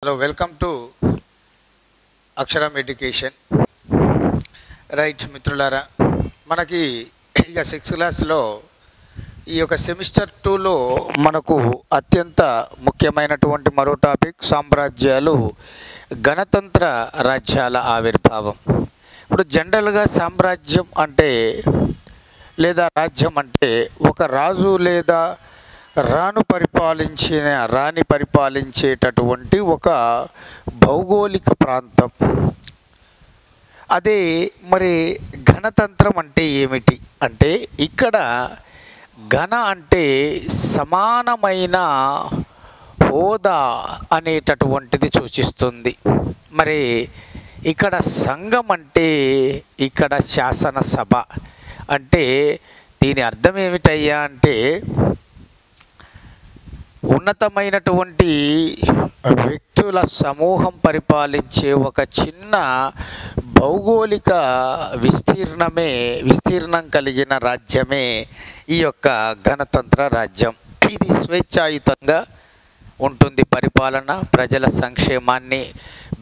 Hello welcome to అక్షరం education. Right మిత్రులారా, మనకి ఇక 6th క్లాస్లో ఈ యొక్క సెమిస్టర్ 2లో మనకు అత్యంత ముఖ్యమైనటువంటి మరో టాపిక్ సామ్రాజ్యాలు, గణతంత్ర రాజ్యాల ఆవిర్భావం. ఇప్పుడు జనరల్గా సామ్రాజ్యం అంటే లేదా రాజ్యం అంటే ఒక రాజు లేదా రాణి పరిపాలించేటటువంటి ఒక భౌగోళిక ప్రాంతం. అదే మరి గణతంత్రం అంటే ఏమిటి అంటే, ఇక్కడ గణ అంటే సమానమైన హోదా అనేటటువంటిది సూచిస్తుంది. మరి ఇక్కడ సంఘం అంటే ఇక్కడ శాసనసభ అంటే దీని అర్థం ఏమిటయ్యా అంటే, ఉన్నతమైనటువంటి వ్యక్తుల సమూహం పరిపాలించే ఒక చిన్న భౌగోళిక విస్తీర్ణం కలిగిన రాజ్యమే ఈ యొక్క గణతంత్ర రాజ్యం. ఇది స్వేచ్ఛాయుతంగా ఉంటుంది. పరిపాలన ప్రజల సంక్షేమాన్ని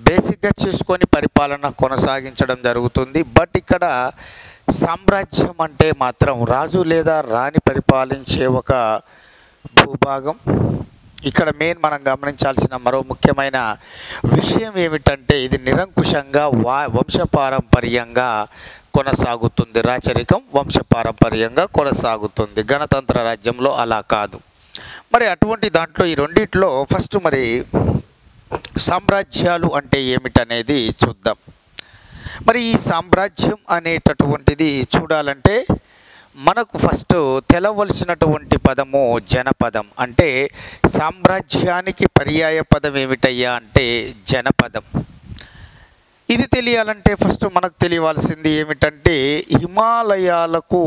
బేసిక్గా చేసుకొని పరిపాలన కొనసాగించడం జరుగుతుంది. బట్ ఇక్కడ సామ్రాజ్యం అంటే మాత్రం రాజు లేదా రాణి పరిపాలించే ఒక భూభాగం. ఇక్కడ మనం గమనించాల్సిన మరో ముఖ్యమైన విషయం ఏమిటంటే, ఇది నిరంకుశంగా వంశపారంపర్యంగా కొనసాగుతుంది. రాచరికం వంశపారంపర్యంగా కొనసాగుతుంది. గణతంత్ర రాజ్యంలో అలా కాదు. మరి అటువంటి దాంట్లో ఈ రెండిట్లో ఫస్ట్ మరి సామ్రాజ్యాలు అంటే ఏమిటనేది చూద్దాం. మరి ఈ సామ్రాజ్యం అనేటటువంటిది చూడాలంటే మనకు ఫస్ట్ తెలవలసినటువంటి పదము జనపదం. అంటే సామ్రాజ్యానికి పర్యాయ పదం ఏమిటయ్యా అంటే జనపదం. ఇది తెలియాలంటే ఫస్ట్ మనకు తెలియవలసింది ఏమిటంటే, హిమాలయాలకు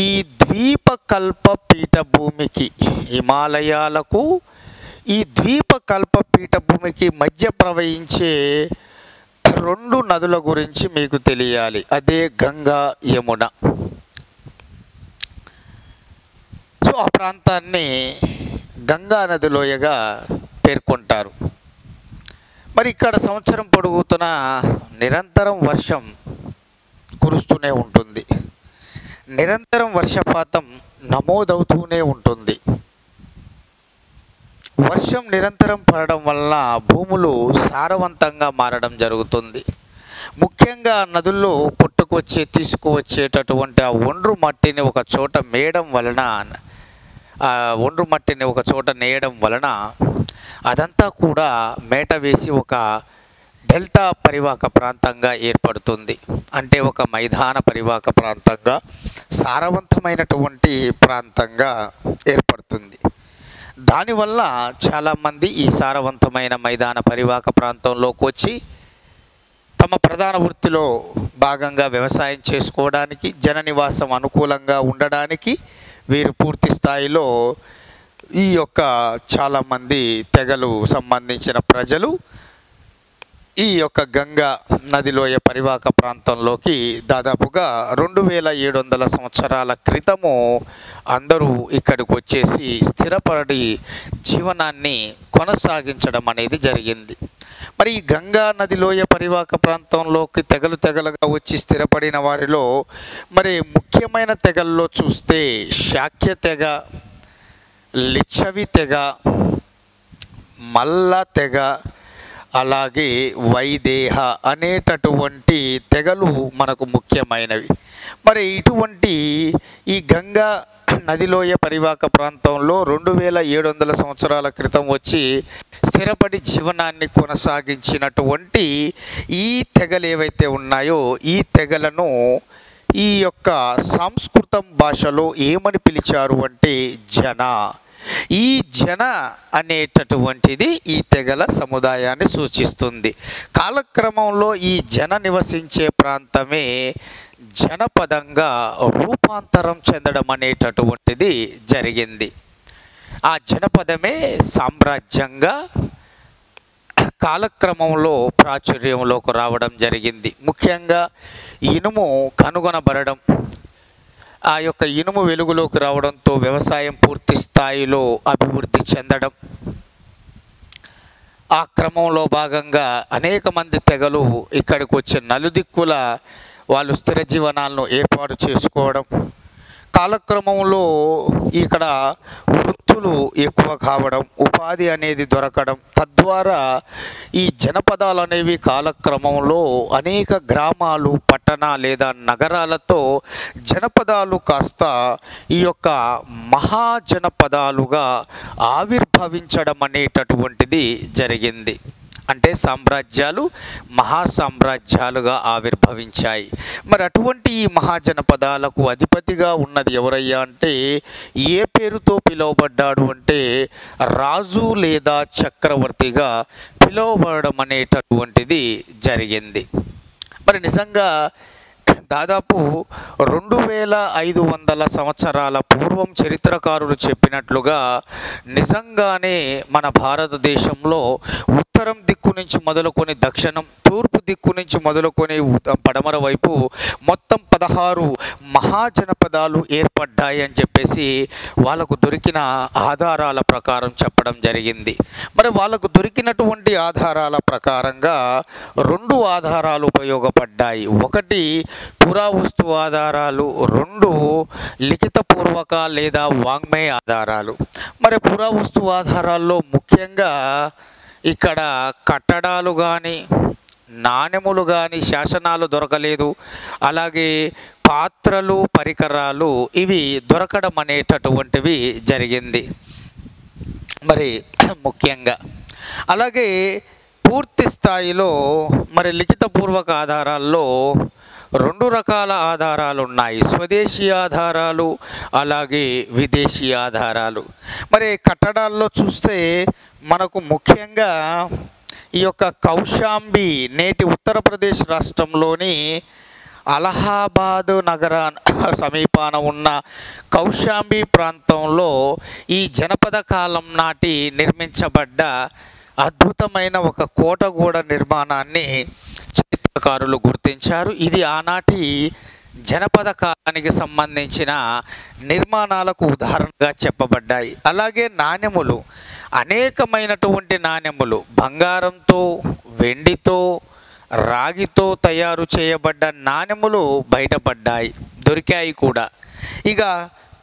ఈ ద్వీపకల్ప పీఠభూమికి మధ్య ప్రవహించే 2 నదుల గురించి మీకు తెలియాలి. అదే గంగా, యమున. సో ఆ ప్రాంతాన్ని గంగా నది లోయగా పేర్కొంటారు. మరి ఇక్కడ సంవత్సరం పొడుగుతున్న నిరంతరం వర్షం కురుస్తూనే ఉంటుంది. నిరంతరం వర్షపాతం నమోదవుతూనే ఉంటుంది. వర్షం నిరంతరం పడడం వల్ల భూములు సారవంతంగా మారడం జరుగుతుంది. ముఖ్యంగా నదుల్లో తీసుకువచ్చేటటువంటి ఆ ఒండ్రు మట్టిని ఒక చోట నేయడం వలన అదంతా కూడా మేట వేసి ఒక డెల్టా పరివాహక ప్రాంతంగా ఏర్పడుతుంది. అంటే ఒక మైదాన పరివాహక ప్రాంతంగా, సారవంతమైనటువంటి ప్రాంతంగా ఏర్పడుతుంది. దానివల్ల చాలామంది ఈ సారవంతమైన మైదాన పరివాహక ప్రాంతంలోకి వచ్చి తమ ప్రధాన వృత్తిలో భాగంగా వ్యవసాయం చేసుకోవడానికి, జన నివాసం అనుకూలంగా ఉండడానికి వీరు పూర్తి స్థాయిలో ఈ యొక్క చాలామంది తెగలు సంబంధించిన ప్రజలు ఈ యొక్క గంగా నదిలోయ పరివాహక ప్రాంతంలోకి దాదాపుగా 2700 సంవత్సరాల క్రితము అందరూ ఇక్కడికి వచ్చేసి స్థిరపడి జీవనాన్ని కొనసాగించడం అనేది జరిగింది. మరి ఈ గంగా నదిలోయ పరివాహక ప్రాంతంలోకి తెగలుగా వచ్చి స్థిరపడిన వారిలో మరి ముఖ్యమైన తెగల్లో చూస్తే శాక్య తెగ, లిచ్చవి తెగ, మల్ల తెగ, అలాగే వైదేహ అనేటటువంటి తెగలు మనకు ముఖ్యమైనవి. మరి ఇటువంటి ఈ గంగా నదిలోయ పరివాహక ప్రాంతంలో 2700 సంవత్సరాల క్రితం వచ్చి స్థిరపడి జీవనాన్ని కొనసాగించినటువంటి ఈ తెగలు ఏవైతే ఉన్నాయో, ఈ తెగలను ఈ యొక్క సంస్కృతం భాషలో ఏమని పిలిచారు అంటే జన. ఈ జన అనేటటువంటిది ఈ తెగల సముదాయాన్ని సూచిస్తుంది. కాలక్రమంలో ఈ జన నివసించే ప్రాంతమే జనపదంగా రూపాంతరం చెందడం అనేటటువంటిది జరిగింది. ఆ జనపదమే సామ్రాజ్యంగా కాలక్రమంలో ప్రాచుర్యంలోకి రావడం జరిగింది. ముఖ్యంగా ఇనుము కనుగొనబడడం, ఆ యొక్క ఇనుము వెలుగులోకి రావడంతో వ్యవసాయం పూర్తి స్థాయిలో అభివృద్ధి చెందడం, ఆ క్రమంలో భాగంగా అనేక మంది తెగలు ఇక్కడికి వచ్చి నలుదిక్కుల వాళ్ళు స్థిర జీవనాలను ఏర్పాటు చేసుకోవడం, కాలక్రమంలో ఇక్కడ వృత్తులు ఎక్కువ కావడం, ఉపాధి అనేది దొరకడం, తద్వారా ఈ జనపదాలు అనేవి కాలక్రమంలో అనేక గ్రామాలు, పట్టణ లేదా నగరాలతో జనపదాలు కాస్త ఈ యొక్క మహాజనపదాలుగా ఆవిర్భవించడం అనేటటువంటిది జరిగింది. అంటే సామ్రాజ్యాలు మహాసామ్రాజ్యాలుగా ఆవిర్భవించాయి. మరి అటువంటి ఈ మహాజనపదాలకు అధిపతిగా ఉన్నది ఎవరయ్యా అంటే, ఏ పేరుతో పిలువబడ్డాడు అంటే రాజు లేదా చక్రవర్తిగా పిలువబడడం అనేటటువంటిది జరిగింది. మరి నిజంగా దాదాపు 2500 సంవత్సరాల పూర్వం చరిత్రకారులు చెప్పినట్లుగా నిజంగానే మన భారతదేశంలో ఉత్తరం దిక్కు నుంచి మొదలుకొని దక్షిణం, తూర్పు దిక్కు నుంచి మొదలుకొని పడమర వైపు మొత్తం 16 మహాజనపదాలు ఏర్పడ్డాయి అని చెప్పేసి వాళ్ళకు దొరికిన ఆధారాల ప్రకారం చెప్పడం జరిగింది. మరి వాళ్ళకు దొరికినటువంటి ఆధారాల ప్రకారంగా 2 ఆధారాలు ఉపయోగపడ్డాయి. ఒకటి పురావస్తు ఆధారాలు, 2 లిఖితపూర్వక లేదా వాంగ్మయ ఆధారాలు. మరి పురావస్తు ఆధారాల్లో ముఖ్యంగా ఇక్కడ కట్టడాలు కానీ, నాణెములు కానీ, శాసనాలు దొరకలేదు. అలాగే పాత్రలు, పరికరాలు ఇవి దొరకడం అనేటటువంటివి జరిగింది మరి ముఖ్యంగా. అలాగే పూర్తి స్థాయిలో మరి లిఖితపూర్వక ఆధారాల్లో 2 రకాల ఆధారాలు ఉన్నాయి, స్వదేశీ ఆధారాలు అలాగే విదేశీ ఆధారాలు. మరి కట్టడాల్లో చూస్తే మనకు ముఖ్యంగా ఈ యొక్క కౌశాంబి, నేటి ఉత్తరప్రదేశ్ రాష్ట్రంలోని అలహాబాద్ నగర సమీపాన ఉన్న కౌశాంబి ప్రాంతంలో ఈ జనపద కాలం నాటి నిర్మించబడ్డ అద్భుతమైన ఒక కోటగూడ నిర్మాణాన్ని చరిత్రకారులు గుర్తించారు. ఇది ఆనాటి జనపద కాలానికి సంబంధించిన నిర్మాణాలకు ఉదాహరణగా చెప్పబడ్డాయి. అలాగే నాణెములు, అనేకమైనటువంటి నాణెములు బంగారంతో, వెండితో, రాగితో తయారు చేయబడ్డ నాణెములు బయటపడ్డాయి, దొరికాయి కూడా. ఇక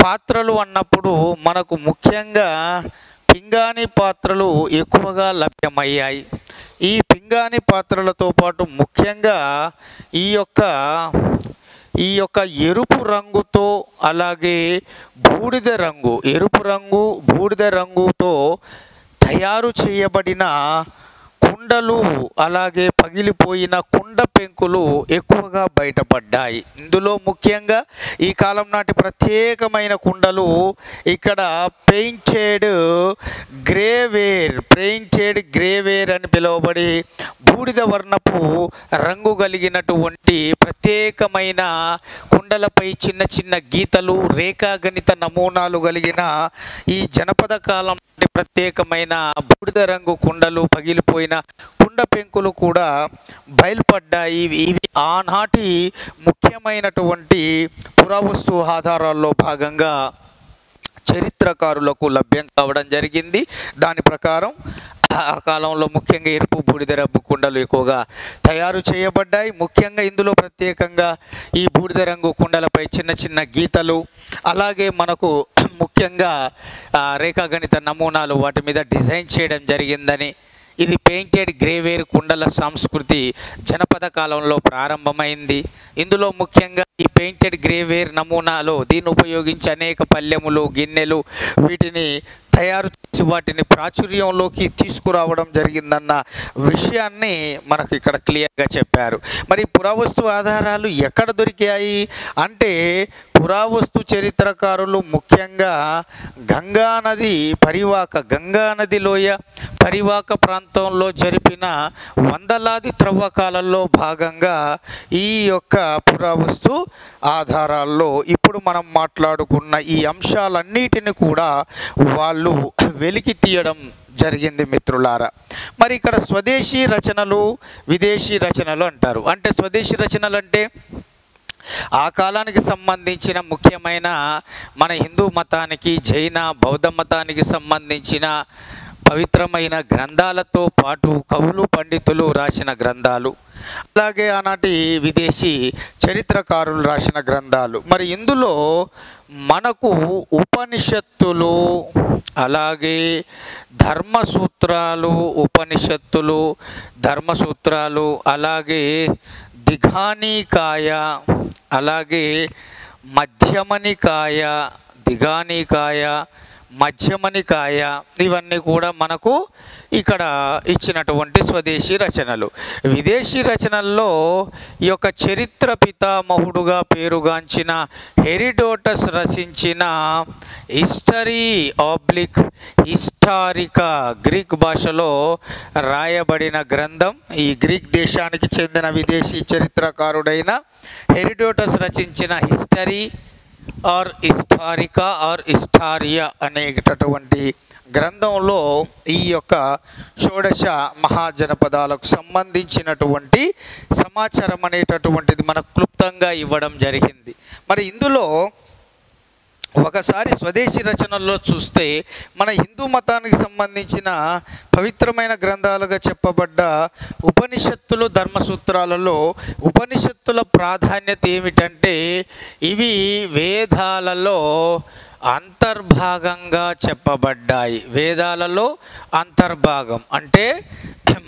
పాత్రలు అన్నప్పుడు మనకు ముఖ్యంగా పింగాణి పాత్రలు ఎక్కువగా లభ్యమయ్యాయి. ఈ పింగాణి పాత్రలతో పాటు ముఖ్యంగా ఈ యొక్క ఎరుపు రంగుతో అలాగే బూడిద రంగు, ఎరుపు రంగు, బూడిద రంగుతో తయారు చేయబడిన కుండలు, అలాగే పగిలిపోయిన కుండ పెంకులు ఎక్కువగా బయటపడ్డాయి. ఇందులో ముఖ్యంగా ఈ కాలం నాటి ప్రత్యేకమైన కుండలు ఇక్కడ పెయింటెడ్ గ్రేవేర్ అని పిలువబడి బూడిద వర్ణపు రంగు కలిగినటువంటి ప్రత్యేకమైన కుండలపై చిన్న చిన్న గీతలు, రేఖాగణిత నమూనాలు కలిగిన ఈ జనపద కాలం ప్రత్యేకమైన బూడిద రంగు కుండలు, పగిలిపోయిన కుండ పెంకులు కూడా బయలుపడ్డాయి. ఇవి ఆనాటి ముఖ్యమైనటువంటి పురావస్తు ఆధారాల్లో భాగంగా చరిత్రకారులకు లభ్యం కావడం జరిగింది. దాని ప్రకారం ఆ కాలంలో ముఖ్యంగా ఎరుపు, బూడిద రంగు కుండలు ఎక్కువగా తయారు చేయబడ్డాయి. ముఖ్యంగా ఇందులో ప్రత్యేకంగా ఈ బూడిద రంగు కుండలపై చిన్న చిన్న గీతలు, అలాగే మనకు ముఖ్యంగా రేఖాగణిత నమూనాలు వాటి మీద డిజైన్ చేయడం జరిగిందని, ఇది పెయింటెడ్ గ్రేవేర్ కుండల సంస్కృతి జనపద కాలంలో ప్రారంభమైంది. ఇందులో ముఖ్యంగా ఈ పెయింటెడ్ గ్రేవేర్ నమూనాలో దీన్ని ఉపయోగించి అనేక పల్లెములు, గిన్నెలు వీటిని తయారు చేసి వాటిని ప్రాచుర్యంలోకి తీసుకురావడం జరిగిందన్న విషయాన్ని మనకు ఇక్కడ క్లియర్గా చెప్పారు. మరి పురావస్తు ఆధారాలు ఎక్కడ దొరికాయి అంటే, పురావస్తు చరిత్రకారులు ముఖ్యంగా గంగా నది లోయ పరివాక ప్రాంతంలో జరిపిన వందలాది త్రవ్వకాలలో భాగంగా ఈ యొక్క పురావస్తు ఆధారాల్లో ఇప్పుడు మనం మాట్లాడుకున్న ఈ అంశాలన్నిటిని కూడా వాళ్ళు వెలికి తీయడం జరిగింది మిత్రులారా. మరి ఇక్కడ స్వదేశీ రచనలు, విదేశీ రచనలు అంటారు. అంటే స్వదేశీ రచనలు అంటే ఆ కాలానికి సంబంధించిన ముఖ్యమైన మన హిందూ మతానికి, జైన, బౌద్ధ మతానికి సంబంధించిన పవిత్రమైన గ్రంథాలతో పాటు కవులు పండితులు రాసిన గ్రంథాలు, అలాగే ఆనాటి విదేశీ చరిత్రకారులు రాసిన గ్రంథాలు. మరి ఇందులో మనకు ఉపనిషత్తులు, అలాగే ధర్మసూత్రాలు, ఉపనిషత్తులు ధర్మసూత్రాలు, అలాగే దిఘానికాయ, అలాగే మధ్యమనికాయ, దిఘానికాయ, మధ్యమనికాయ, ఇవన్నీ కూడా మనకు ఇక్కడ ఇచ్చినటువంటి స్వదేశీ రచనలు. విదేశీ రచనల్లో ఈ యొక్క చరిత్ర పితామహుడుగా పేరుగాంచిన హెరోడోటస్ రచించిన హిస్టారికా గ్రీక్ భాషలో రాయబడిన గ్రంథం. ఈ గ్రీక్ దేశానికి చెందిన విదేశీ చరిత్రకారుడైన హెరోడోటస్ రచించిన హిస్టారియా అనేటటువంటి గ్రంథంలో ఈ యొక్క షోడశ మహాజనపదాలకు సంబంధించినటువంటి సమాచారం అనేటటువంటిది మనకు క్లుప్తంగా ఇవ్వడం జరిగింది. మరి ఇందులో ఒకసారి స్వదేశీ రచనల్లో చూస్తే మన హిందూ మతానికి సంబంధించిన పవిత్రమైన గ్రంథాలుగా చెప్పబడ్డ ఉపనిషత్తులు, ధర్మసూత్రాలలో ఉపనిషత్తుల ప్రాధాన్యత ఏమిటంటే ఇవి వేదాలలో అంతర్భాగంగా చెప్పబడ్డాయి. వేదాలలో అంతర్భాగం అంటే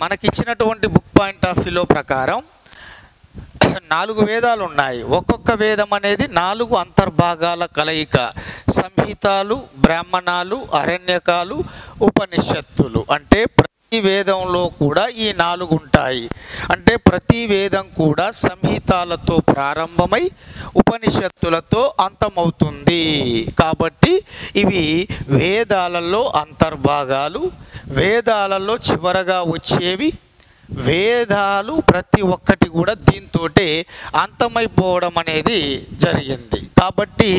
మనకిచ్చినటువంటి బుక్ పాయింట్ ఆఫ్ వ్యూలో ప్రకారం 4 వేదాలు ఉన్నాయి. ఒక్కొక్క వేదం అనేది 4 అంతర్భాగాల కలయిక. సంహితాలు, బ్రాహ్మణాలు, అరణ్యకాలు, ఉపనిషత్తులు. అంటే ప్రతి వేదంలో కూడా ఈ 4 ఉంటాయి. అంటే ప్రతి వేదం కూడా సంహితాలతో ప్రారంభమై ఉపనిషత్తులతో అంతమవుతుంది. కాబట్టి ఇవి వేదాలలో అంతర్భాగాలు. వేదాలలో చివరగా వచ్చేవి వేదాలు ప్రతి ఒక్కటి కూడా దీంతోటే అంతమైపోవడం అనేది జరిగింది. కాబట్టి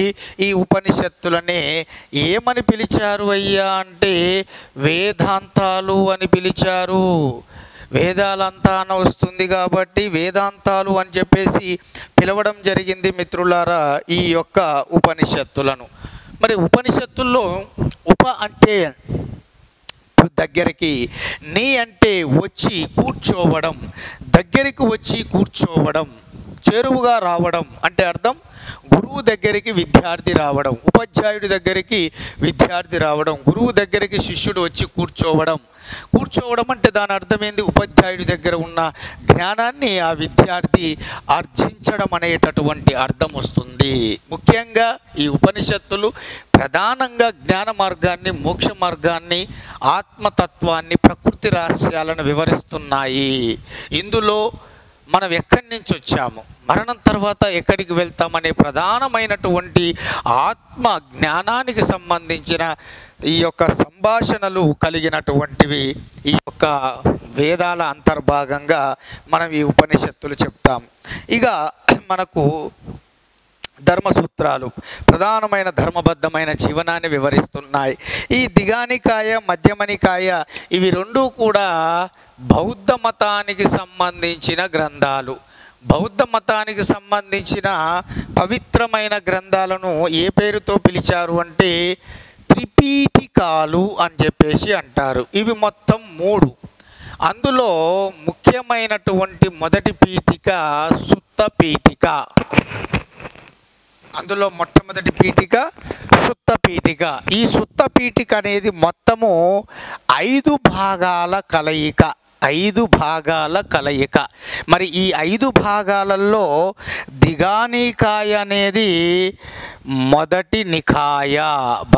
ఈ ఉపనిషత్తులనే ఏమని పిలిచారు అయ్యా అంటే వేదాంతాలు అని పిలిచారు. వేదాలంతా అని వస్తుంది కాబట్టి వేదాంతాలు అని చెప్పేసి పిలవడం జరిగింది మిత్రులారా ఈ యొక్క ఉపనిషత్తులను. మరి ఉపనిషత్తుల్లో ఉప అంటే దగ్గరికి, నీ అంటే వచ్చి కూర్చోవడం, దగ్గరికి వచ్చి కూర్చోవడం, చేరువుగా రావడం అంటే అర్థం గురువు దగ్గరికి విద్యార్థి రావడం, ఉపాధ్యాయుడి దగ్గరికి విద్యార్థి రావడం, గురువు దగ్గరికి శిష్యుడు వచ్చి కూర్చోవడం. కూర్చోవడం అంటే దాని అర్థమైంది ఉపాధ్యాయుడి దగ్గర ఉన్న జ్ఞానాన్ని ఆ విద్యార్థి ఆర్జించడం అనేటటువంటి అర్థం వస్తుంది. ముఖ్యంగా ఈ ఉపనిషత్తులు ప్రధానంగా జ్ఞాన మార్గాన్ని, మోక్ష మార్గాన్ని, ఆత్మతత్వాన్ని, ప్రకృతి రహస్యాలను వివరిస్తున్నాయి. ఇందులో మనం ఎక్కడి నుంచి వచ్చాము, మరణం తర్వాత ఎక్కడికి వెళ్తామనే ప్రధానమైనటువంటి ఆత్మ జ్ఞానానికి సంబంధించిన ఈ యొక్క సంభాషణలు కలిగినటువంటివి ఈ యొక్క వేదాల అంతర్భాగంగా మనం ఈ ఉపనిషత్తులు చెప్తాం. ఇక మనకు ధర్మసూత్రాలు ప్రధానమైన ధర్మబద్ధమైన జీవనాన్ని వివరిస్తున్నాయి. ఈ దిఘానికాయ, మధ్యమనికాయ ఇవి రెండూ కూడా బౌద్ధ మతానికి సంబంధించిన గ్రంథాలు. బౌద్ధ మతానికి సంబంధించిన పవిత్రమైన గ్రంథాలను ఏ పేరుతో పిలిచారు అంటే త్రిపీఠికాలు అని చెప్పేసి అంటారు. ఇవి మొత్తం 3. అందులో ముఖ్యమైనటువంటి మొదటి పీఠిక సుత్త పీఠిక. అందులో మొట్టమొదటి పీఠిక సుత్త పీఠిక. ఈ సుత్త పీఠిక అనేది మొత్తము 5 భాగాల కలయిక. 5 భాగాల కలయిక. మరి ఈ 5 భాగాలలో దిఘానికాయ అనేది మొదటి నికాయ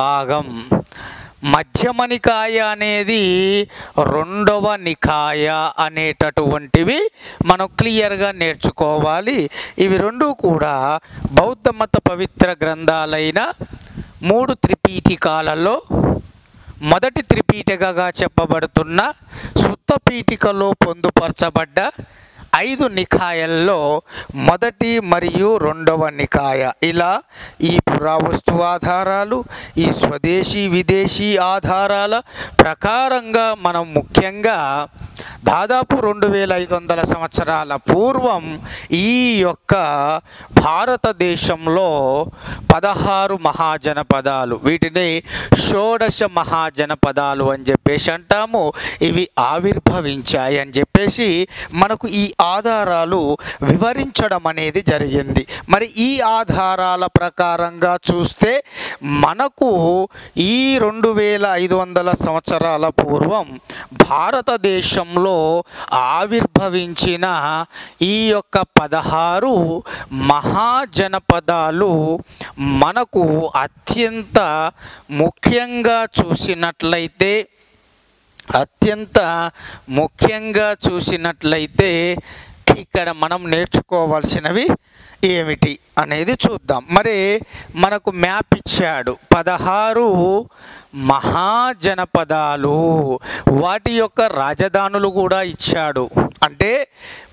భాగం, మధ్యమనికాయ అనేది 2వ నికాయ అనేటటువంటివి మనం క్లియర్గా నేర్చుకోవాలి. ఇవి రెండూ కూడా బౌద్ధ మత పవిత్ర గ్రంథాలైన 3 త్రిపీఠికాలలో మొదటి త్రిపీఠికగా చెప్పబడుతున్న సుత్త పీఠికలో పొందుపరచబడ్డ 5 నికాయల్లో మొదటి మరియు రెండవ నికాయ. ఇలా ఈ పురావస్తు ఆధారాలు, ఈ స్వదేశీ విదేశీ ఆధారాల ప్రకారంగా మనం ముఖ్యంగా దాదాపు 2500 సంవత్సరాల పూర్వం ఈ యొక్క భారతదేశంలో 16 మహాజనపదాలు, వీటిని షోడశ మహాజనపదాలు అని చెప్పేసి అంటాము, ఇవి ఆవిర్భవించాయి అని చెప్పేసి మనకు ఈ ఆధారాలు వివరించడం అనేది జరిగింది. మరి ఈ ఆధారాల ప్రకారంగా చూస్తే మనకు ఈ 2500 సంవత్సరాల పూర్వం భారతదేశంలో ఆవిర్భవించిన ఈ యొక్క 16 మహాజనపదాలు మనకు అత్యంత ముఖ్యంగా చూసినట్లయితే ఇక్కడ మనం నేర్చుకోవాల్సినవి ఏమిటి అనేది చూద్దాం. మరి మనకు మ్యాప్ ఇచ్చాడు, 16 మహాజనపదాలు, వాటి యొక్క రాజధానులు కూడా ఇచ్చాడు. అంటే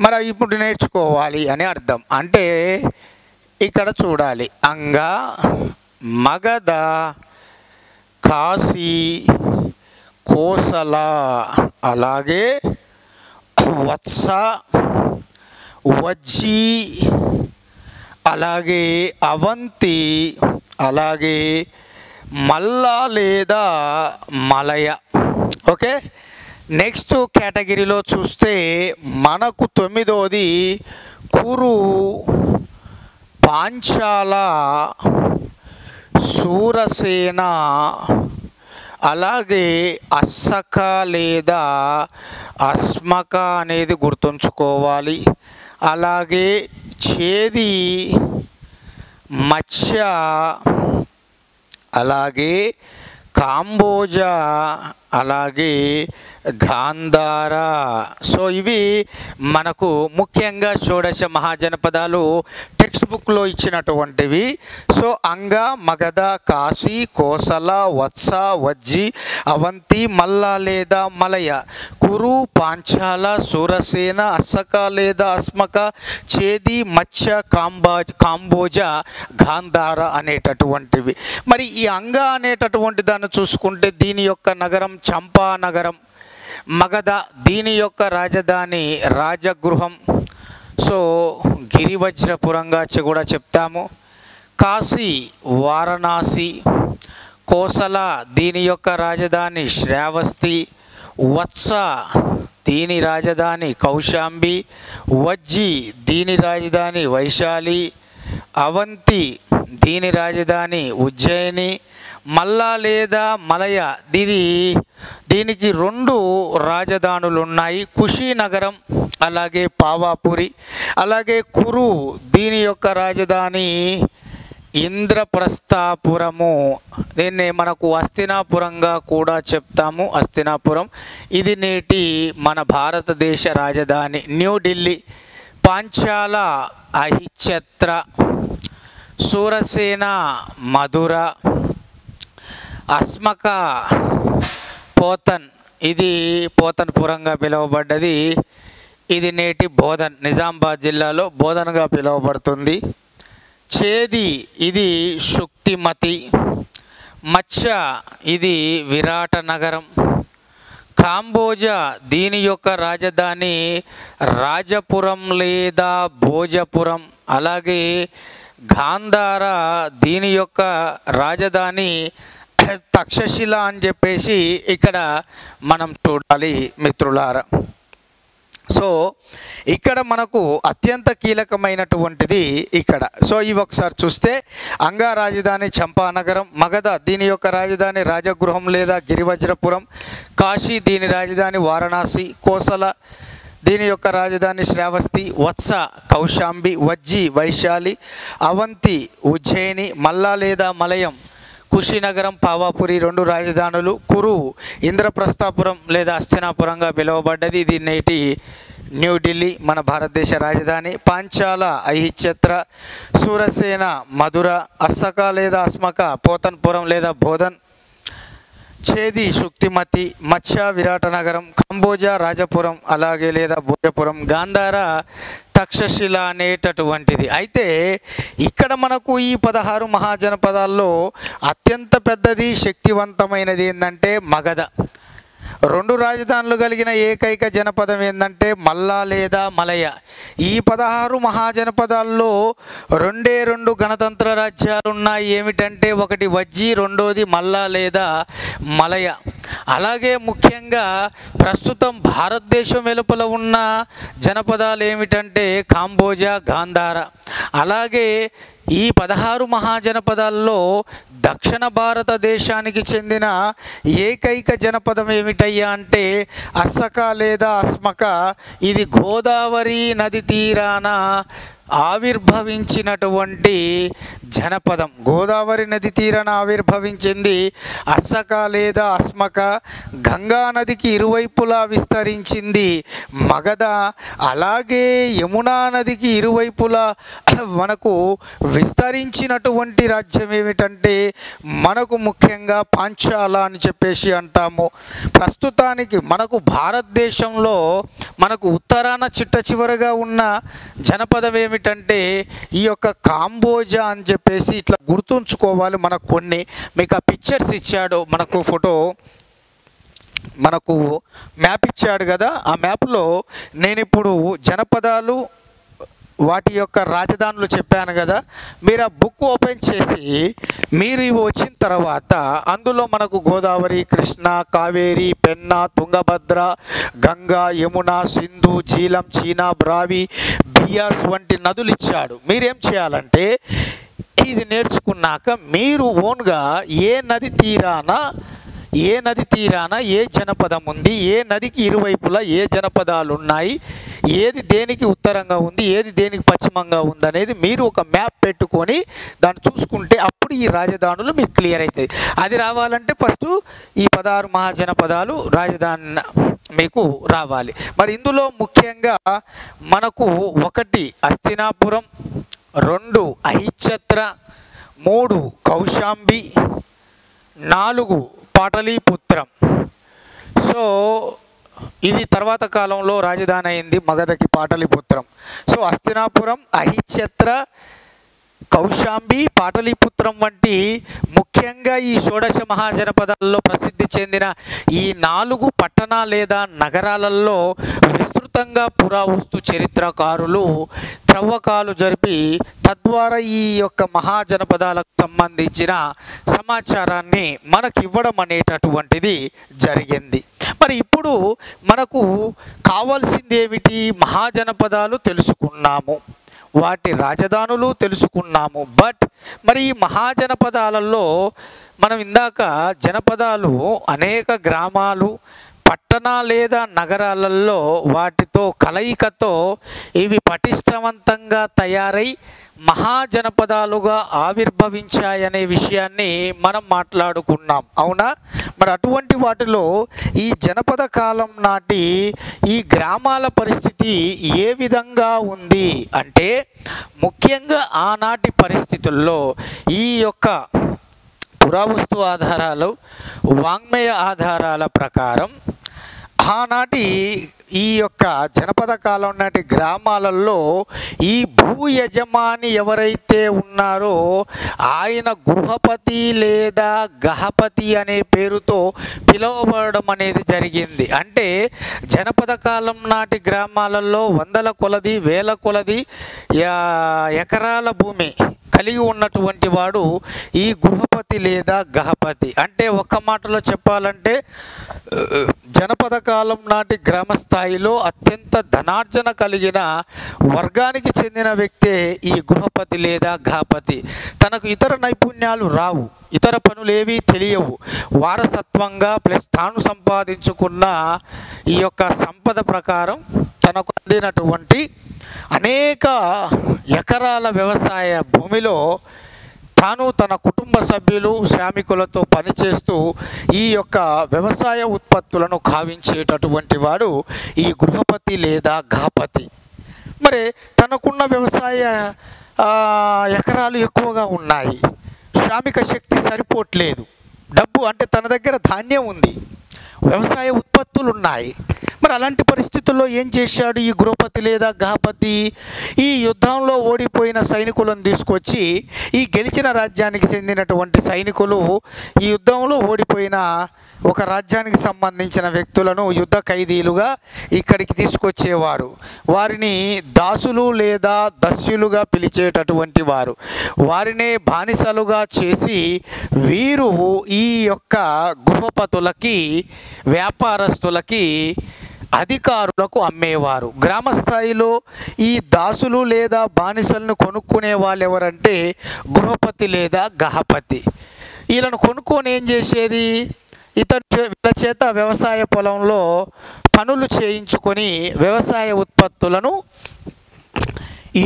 మరి ఇప్పుడు నేర్చుకోవాలి అని అర్థం. అంటే ఇక్కడ చూడాలి, అంగా, మగధ, కాశీ, కోసల, అలాగే వత్స, వజ్జి, అలాగే అవంతి, అలాగే మల్లా లేదా మలయ. ఓకే, నెక్స్ట్ కేటగిరీలో చూస్తే మనకు 9వది కురు, పాంచాల, శూరసేన, అలాగే అస్సక లేదా అస్మక అనేది గుర్తుంచుకోవాలి. అలాగే చేది, మత్స్య, అలాగే కాంబోజా, అలాగే గాంధార. సో ఇవి మనకు ముఖ్యంగా షోడశ మహాజనపదాలు టెక్స్ట్ బుక్లో ఇచ్చినటువంటివి. సో అంగ, మగధ, కాశీ, కోసల, వత్స, వజ్జి, అవంతి, మల్ల లేదా మలయ, కురు, పాంచాల, శూరసేన, అస్సక లేదా అస్మక, చేది, మత్స్య, కాంబోజ, గాంధార అనేటటువంటివి. మరి ఈ అంగ అనేటటువంటి దాన్ని చూసుకుంటే దీని యొక్క నగరం చంపా నగరం. మగధ, దీని యొక్క రాజధాని రాజగృహం, సో గిరివజ్రపురంగా కూడా చెప్తాము. కాశీ, వారణాసి. కోసల, దీని యొక్క రాజధాని శ్రావస్తి. వత్స, దీని రాజధాని కౌశాంబి. వజ్జి, దీని రాజధాని వైశాలి. అవంతి, దీని రాజధాని ఉజ్జయిని. మల్లా లేదా మలయ, దీనికి 2 రాజధానులు ఉన్నాయి, కుషినగరం అలాగే పావాపురి. అలాగే కురు, దీని యొక్క రాజధాని ఇంద్రప్రస్థాపురము, దీన్ని మనకు హస్తినాపురంగా కూడా చెప్తాము, హస్తినాపురం. ఇది నేటి మన భారతదేశ రాజధాని న్యూఢిల్లీ. పాంచాల, అహిచ్ఛత్ర. శూరసేన, మధుర. అస్మక, పోతన్, ఇది పోతన్పురంగా పిలువబడ్డది, ఇది నేటి బోధన్, నిజామాబాద్ జిల్లాలో బోధన్గా పిలువబడుతుంది. చేది, ఇది శుక్తిమతి. మత్స్య, ఇది విరాట నగరం. కాంబోజా, దీని యొక్క రాజధాని రాజపురం లేదా భోజపురం. అలాగే గాంధార, దీని యొక్క రాజధాని తక్షశిల అని చెప్పేసి ఇక్కడ మనం చూడాలి మిత్రులారా. సో ఇక్కడ మనకు అత్యంత కీలకమైనటువంటిది ఇక్కడ. సో ఇవి ఒకసారి చూస్తే అంగా రాజధాని చంపానగరం. మగధ, దీని యొక్క రాజధాని రాజగృహం లేదా గిరివజ్రపురం. కాశీ, దీని రాజధాని వారణాసి. కోసల, దీని యొక్క రాజధాని శ్రావస్తి. వత్స, కౌశాంబి. వజ్జి, వైశాలి. అవంతి, ఉజ్జయిని. మల్లా లేదా మలయం, కుషినగరం, పావాపురి 2 రాజధానులు. కురు, ఇంద్రప్రస్థాపురం లేదా హస్తినాపురంగా పిలువబడ్డది, ఇది నేటి న్యూఢిల్లీ మన భారతదేశ రాజధాని. పాంచాల, అహిచ్ఛత్ర. శూరసేన, మధుర. అస్సక లేదా అస్మక, పోతన్పురం లేదా బోధన్. చేది శుక్తిమతి, మత్స్య విరాట నగరం, కంబోజా రాజపురం, అలాగే లేదా భోజపురం, గాంధార తక్షశిల అనేటటువంటిది. అయితే ఇక్కడ మనకు ఈ 16 మహాజనపదాల్లో అత్యంత పెద్దది శక్తివంతమైనది ఏంటంటే మగధ. 2 రాజధానులు కలిగిన ఏకైక జనపదం ఏంటంటే మల్లా లేదా మలయ. ఈ 16 మహాజనపదాల్లో 2 గణతంత్ర రాజ్యాలు ఉన్నాయి. ఏమిటంటే ఒకటి వజ్జి, రెండోది మల్లా లేదా మలయ. అలాగే ముఖ్యంగా ప్రస్తుతం భారతదేశం వెలుపల ఉన్న జనపదాలు ఏమిటంటే కాంబోజా, గాంధార. అలాగే ఈ 16 మహాజనపదాల్లో దక్షిణ భారతదేశానికి చెందిన ఏకైక జనపదం ఏమిటయ్యా అంటే అస్సక లేదా అస్మక. ఇది గోదావరి నది తీరాన ఆవిర్భవించినటువంటి జనపదం. గోదావరి నది తీరాన ఆవిర్భవించింది అస్సక లేదా అస్మక. గంగా నదికి ఇరువైపులా విస్తరించింది మగధ. అలాగే యమునా నదికి ఇరువైపులా మనకు విస్తరించినటువంటి రాజ్యం ఏమిటంటే మనకు ముఖ్యంగా పాంచాల అని చెప్పేసి అంటాము. ప్రస్తుతానికి మనకు భారతదేశంలో మనకు ఉత్తరాన చిట్ట చివరగా ఉన్న జనపదం ఏమిటంటే ఈ యొక్క కాంబోజా అని చెప్పేసి ఇట్లా గుర్తుంచుకోవాలి. మనకు కొన్ని మీకు ఆ పిక్చర్స్ ఇచ్చాడు, మనకు ఫోటో, మనకు మ్యాప్ ఇచ్చాడు కదా. ఆ మ్యాప్లో నేను ఇప్పుడు జనపదాలు వాటి యొక్క రాజధానులు చెప్పాను కదా. మీరు ఆ బుక్ ఓపెన్ చేసి మీరు ఇవి వచ్చిన తర్వాత అందులో మనకు గోదావరి, కృష్ణ, కావేరి, పెన్నా, తుంగభద్ర, గంగా, యమున, సింధు, జీలం, చీనా, బ్రావి, బియాస్ వంటి నదులు ఇచ్చాడు. మీరేం చేయాలంటే ఇది నేర్చుకున్నాక మీరు ఓన్గా ఏ నది తీరాన ఏ జనపదం ఉంది, ఏ నదికి ఇరువైపులా ఏ జనపదాలు ఉన్నాయి, ఏది దేనికి ఉత్తరంగా ఉంది, ఏది దేనికి పశ్చిమంగా ఉంది అనేది మీరు ఒక మ్యాప్ పెట్టుకొని దాన్ని చూసుకుంటే అప్పుడు ఈ రాజధానులు మీకు క్లియర్ అవుతాయి. అది రావాలంటే ఫస్ట్ ఈ 16 మహాజనపదాలు రాజధాని మీకు రావాలి. మరి ఇందులో ముఖ్యంగా మనకు 1 హస్తినాపురం, 2 అహిచ్ఛత్ర, 3 కౌశాంబి, 4 పాటలీపుత్రం. సో ఇది తర్వాత కాలంలో రాజధాని అయింది మగధకి పాటలీపుత్రం. సో హస్తినాపురం, అహిచ్ఛత్ర, కౌశాంబి, పాటలీపుత్రం వంటి ముఖ్యంగా ఈ 16 మహాజనపదాల్లో ప్రసిద్ధి చెందిన ఈ 4 పట్టణ లేదా నగరాలలో విస్తృతంగా పురావస్తు చరిత్రకారులు త్రవ్వకాలు జరిపి తద్వారా ఈ యొక్క మహాజనపదాలకు సంబంధించిన సమాచారాన్ని మనకి ఇవ్వడం అనేటటువంటిది జరిగింది. మరి ఇప్పుడు మనకు కావాల్సింది ఏమిటి? మహాజనపదాలు తెలుసుకున్నాము, వాటి రాజధానులు తెలుసుకున్నాము. బట్ మరి ఈ మహాజనపదాలలో మనం ఇందాక జనపదాలు అనేక గ్రామాలు, పట్టణ లేదా నగరాలలో వాటితో కలయికతో ఇవి పటిష్టవంతంగా తయారై మహాజనపదాలుగా ఆవిర్భవించాయనే విషయాన్ని మనం మాట్లాడుకున్నాం, అవునా? మరి అటువంటి వాటిలో ఈ జనపద కాలం నాటి ఈ గ్రామాల పరిస్థితి ఏ విధంగా ఉంది అంటే ముఖ్యంగా ఆనాటి పరిస్థితుల్లో ఈ యొక్క పురావస్తు ఆధారాలు, వాంగ్మయ ఆధారాల ప్రకారం ఆనాటి ఈ యొక్క జనపద కాలం నాటి గ్రామాలలో ఈ భూ యజమాని ఎవరైతే ఉన్నారో ఆయన గృహపతి లేదా గహపతి అనే పేరుతో పిలువబడడం అనేది జరిగింది. అంటే జనపద కాలం నాటి గ్రామాలలో వందల కొలది, వేల కొలది ఎకరాల భూమి కలిగి ఉన్నటువంటి వాడు ఈ గృహపతి లేదా గహపతి. అంటే ఒక్క మాటలో చెప్పాలంటే జనపద కాలం నాటి గ్రామ స్థాయిలో అత్యంత ధనార్జన కలిగిన వర్గానికి చెందిన వ్యక్తే ఈ గృహపతి లేదా గహపతి. తనకు ఇతర నైపుణ్యాలు రావు, ఇతర పనులేవి తెలియవు, వారసత్వంగా ప్లస్ తాను సంపాదించుకున్న ఈ యొక్క సంపద ప్రకారం తనకు అందినటువంటి అనేక ఎకరాల వ్యవసాయ భూమిలో తాను తన కుటుంబ సభ్యులు శ్రామికులతో పనిచేస్తూ ఈ యొక్క వ్యవసాయ ఉత్పత్తులను కావించేటటువంటి వాడు ఈ గృహపతి లేదా గహపతి. మరి తనకున్న వ్యవసాయ ఎకరాలు ఎక్కువగా ఉన్నాయి, శ్రామిక శక్తి సరిపోవట్లేదు, డబ్బు అంటే తన దగ్గర ధాన్యం ఉంది, వ్యవసాయ ఉత్పత్తులు ఉన్నాయి. మరి అలాంటి పరిస్థితుల్లో ఏం చేశాడు ఈ గృహపతి లేదా గహపతి? ఈ యుద్ధంలో ఓడిపోయిన సైనికులను తీసుకొచ్చి, ఈ గెలిచిన రాజ్యానికి చెందినటువంటి సైనికులు ఈ యుద్ధంలో ఓడిపోయిన ఒక రాజ్యానికి సంబంధించిన వ్యక్తులను యుద్ధ ఖైదీలుగా ఇక్కడికి తీసుకొచ్చేవారు. వారిని దాసులు లేదా దస్యులుగా పిలిచేటటువంటి వారు. వారినే బానిసలుగా చేసి వీరు ఈ యొక్క గృహపతులకి, వ్యాపారస్తులకి, అధికారులకు అమ్మేవారు. గ్రామ స్థాయిలో ఈ దాసులు లేదా బానిసలను కొనుక్కునే వాళ్ళు ఎవరంటే గృహపతి లేదా గహపతి. వీళ్ళను కొనుక్కొని ఏం చేసేది? వీళ్ళ చేత వ్యవసాయ పొలంలో పనులు చేయించుకొని వ్యవసాయ ఉత్పత్తులను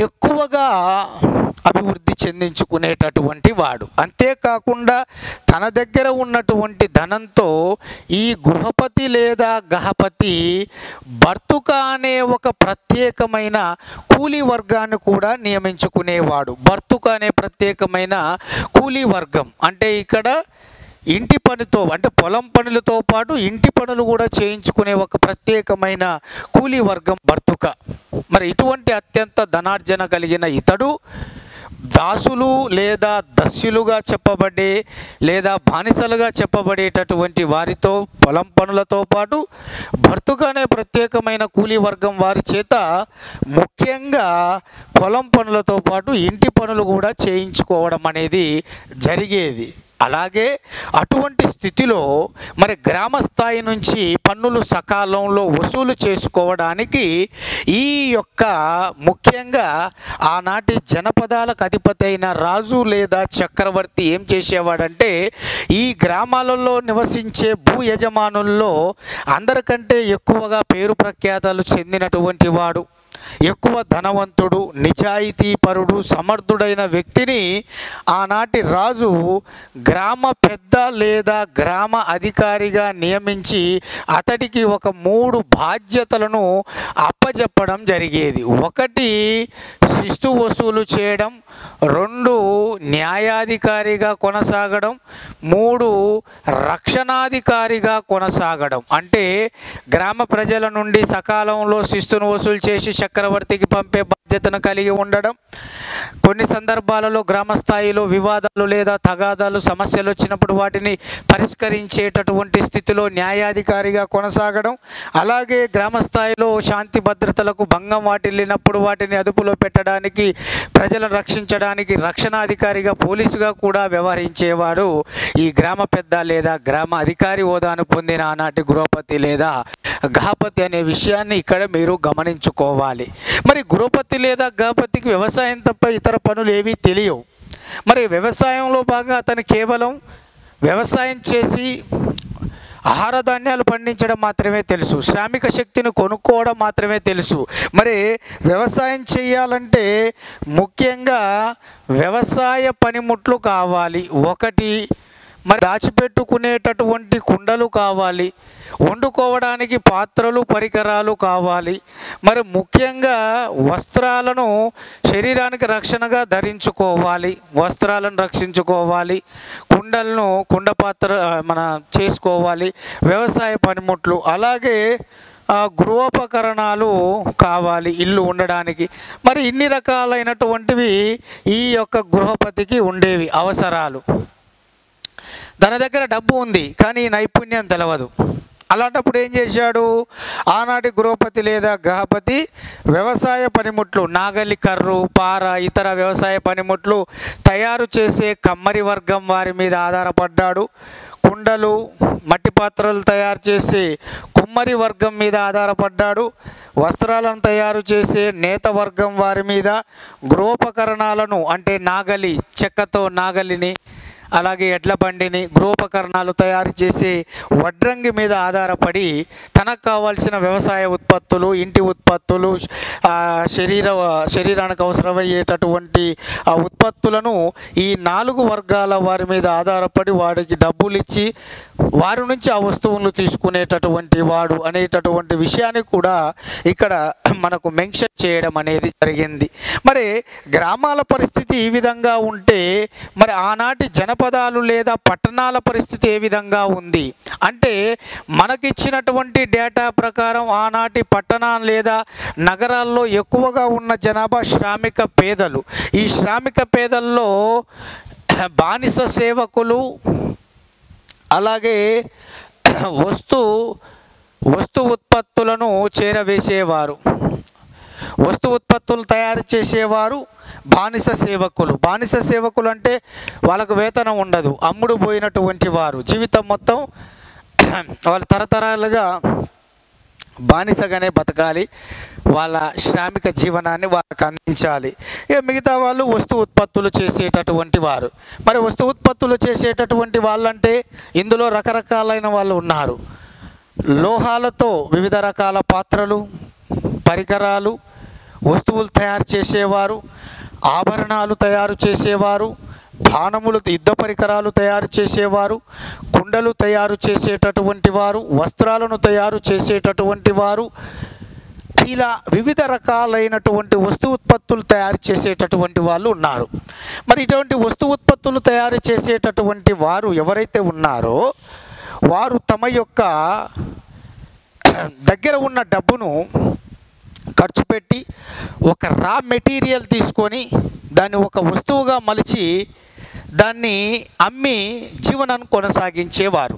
ఎక్కువగా అభివృద్ధి చెందించుకునేటటువంటి వాడు. అంతేకాకుండా తన దగ్గర ఉన్నటువంటి ధనంతో ఈ గృహపతి లేదా గహపతి భర్తుక అనే ఒక ప్రత్యేకమైన కూలీ వర్గాన్ని కూడా నియమించుకునేవాడు. భర్తుక అనే ప్రత్యేకమైన కూలీ వర్గం అంటే ఇక్కడ ఇంటి పనితో అంటే పొలం పనులతో పాటు ఇంటి పనులు కూడా చేయించుకునే ఒక ప్రత్యేకమైన కూలీ వర్గం భర్తుక. మరి ఇటువంటి అత్యంత ధనార్జన కలిగిన ఇతడు దాసులు లేదా దస్యులుగా చెప్పబడే లేదా బానిసలుగా చెప్పబడేటటువంటి వారితో పొలం పనులతో పాటు భర్తుక అనే ప్రత్యేకమైన కూలీ వర్గం వారి చేత ముఖ్యంగా పొలం పనులతో పాటు ఇంటి పనులు కూడా చేయించుకోవడం అనేది జరిగేది. అలాగే అటువంటి స్థితిలో మరి గ్రామ స్థాయి నుంచి పన్నులు సకాలంలో వసూలు చేసుకోవడానికి ఈ యొక్క ముఖ్యంగా ఆనాటి జనపదాలకు అధిపతి అయిన రాజు లేదా చక్రవర్తి ఏం చేసేవాడంటే ఈ గ్రామాలలో నివసించే భూ యజమానుల్లో అందరికంటే ఎక్కువగా పేరు ప్రఖ్యాతలు చెందినటువంటి వాడు, ఎక్కువ ధనవంతుడు, నిజాయితీపరుడు, సమర్థుడైన వ్యక్తిని ఆనాటి రాజు గ్రామ పెద్ద లేదా గ్రామ అధికారిగా నియమించి అతడికి ఒక 3 బాధ్యతలను అప్పజెప్పడం జరిగేది. 1 శిస్తు వసూలు చేయడం, 2 న్యాయాధికారిగా కొనసాగడం, 3 రక్షణాధికారిగా కొనసాగడం. అంటే గ్రామ ప్రజల నుండి సకాలంలో శిస్తును వసూలు చేసి చక్రవర్తికి పంపే బాధ్యతను కలిగి ఉండడం, కొన్ని సందర్భాలలో గ్రామ స్థాయిలో వివాదాలు లేదా తగాదాలు సమస్యలు వచ్చినప్పుడు వాటిని పరిష్కరించేటటువంటి స్థితిలో న్యాయాధికారిగా కొనసాగడం, అలాగే గ్రామ స్థాయిలో శాంతి భద్రతలకు భంగం వాటిల్లినప్పుడు వాటిని అదుపులో పెట్టడానికి, ప్రజలను రక్షించడానికి రక్షణాధికారిగా పోలీసుగా కూడా వ్యవహరించేవాడు ఈ గ్రామ పెద్ద లేదా గ్రామ అధికారి హోదాను పొందిన ఆనాటి గృహపతి లేదా గహపతి అనే విషయాన్ని ఇక్కడ మీరు గమనించుకోవాలి. మరి గృహపతి లేదా గహపతికి వ్యవసాయం తప్ప ఇతర పనులు ఏవీ తెలియవు. మరి వ్యవసాయంలో భాగంగా అతను కేవలం వ్యవసాయం చేసి ఆహార ధాన్యాలు పండించడం మాత్రమే తెలుసు, శ్రామిక శక్తిని కొనుక్కోవడం మాత్రమే తెలుసు. మరి వ్యవసాయం చేయాలంటే ముఖ్యంగా వ్యవసాయ పనిముట్లు కావాలి. 1 మరి దాచిపెట్టుకునేటటువంటి కుండలు కావాలి, వండుకోవడానికి పాత్రలు పరికరాలు కావాలి. మరి ముఖ్యంగా వస్త్రాలను శరీరానికి రక్షణగా ధరించుకోవాలి, వస్త్రాలను రక్షించుకోవాలి, కుండ పాత్ర మన చేసుకోవాలి, వ్యవసాయ పనిముట్లు, అలాగే గృహోపకరణాలు కావాలి ఇల్లు ఉండడానికి. మరి ఇన్ని రకాలైనటువంటివి ఈ యొక్క గృహపతికి ఉండేవి అవసరాలు. తన దగ్గర డబ్బు ఉంది కానీ నైపుణ్యం తెలవదు. అలాంటప్పుడు ఏం చేశాడు? ఆనాటి గృహపతి లేదా గహపతి వ్యవసాయ పనిముట్లు, నాగలి, కర్రు, పార, ఇతర వ్యవసాయ పనిముట్లు తయారు చేసే కమ్మరి వర్గం వారి మీద ఆధారపడ్డాడు. కుండలు, మట్టి పాత్రలు తయారు చేసే కుమ్మరి వర్గం మీద ఆధారపడ్డాడు. వస్త్రాలను తయారు చేసే నేత వర్గం వారి మీద, గృహోపకరణాలను అంటే నాగలి, చెక్కతో నాగలిని, అలాగే ఎడ్ల బండిని, గృహోపకరణాలు తయారు చేసే వడ్రంగి మీద ఆధారపడి తనకు కావాల్సిన వ్యవసాయ ఉత్పత్తులు, ఇంటి ఉత్పత్తులు, శరీరానికి అవసరమయ్యేటటువంటి ఆ ఉత్పత్తులను ఈ 4 వర్గాల వారి మీద ఆధారపడి వాడికి డబ్బులు ఇచ్చి వారి నుంచి ఆ వస్తువులను తీసుకునేటటువంటి వాడు అనేటటువంటి విషయాన్ని కూడా ఇక్కడ మనకు మెన్షన్ చేయడం అనేది జరిగింది. మరి గ్రామాల పరిస్థితి ఈ విధంగా ఉంటే మరి ఆనాటి జనపదాలు లేదా పట్టణాల పరిస్థితి ఏ విధంగా ఉంది అంటే, మనకిచ్చినటువంటి డేటా ప్రకారం ఆనాటి పట్టణ లేదా నగరాల్లో ఎక్కువగా ఉన్న జనాభా శ్రామిక పేదలు. ఈ శ్రామిక పేదల్లో బానిస సేవకులు, అలాగే వస్తు ఉత్పత్తులను చేరవేసేవారు, వస్తు ఉత్పత్తులు తయారు చేసేవారు బానిస సేవకులు. బానిస సేవకులు అంటే వాళ్ళకు వేతనం ఉండదు, అమ్ముడు పోయినటువంటి వారు. జీవితం మొత్తం వాళ్ళు తరతరాలుగా బానిసగానే బతకాలి, వాళ్ళ శ్రామిక జీవనాన్ని వాళ్ళకి అందించాలి. ఇక మిగతా వాళ్ళు వస్తు ఉత్పత్తులు చేసేటటువంటి వారు. మరి వస్తు ఉత్పత్తులు చేసేటటువంటి వాళ్ళంటే ఇందులో రకరకాలైన వాళ్ళు ఉన్నారు. లోహాలతో వివిధ రకాల పాత్రలు, పరికరాలు, వస్తువులు తయారు చేసేవారు, ఆభరణాలు తయారు చేసేవారు, బాణములు, యుద్ధ పరికరాలు తయారు చేసేవారు, కుండలు తయారు చేసేటటువంటి వారు, వస్త్రాలను తయారు చేసేటటువంటి వారు, ఇలా వివిధ రకాలైనటువంటి వస్తు ఉత్పత్తులు తయారు చేసేటటువంటి వాళ్ళు ఉన్నారు. మరి ఇటువంటి వస్తు ఉత్పత్తులు తయారు చేసేటటువంటి వారు ఎవరైతే ఉన్నారో వారు తమ యొక్క దగ్గర ఉన్న డబ్బును ఖర్చు పెట్టి ఒక రా మెటీరియల్ తీసుకొని దాన్ని ఒక వస్తువుగా మలిచి దాన్ని అమ్మి జీవనాన్ని కొనసాగించేవారు.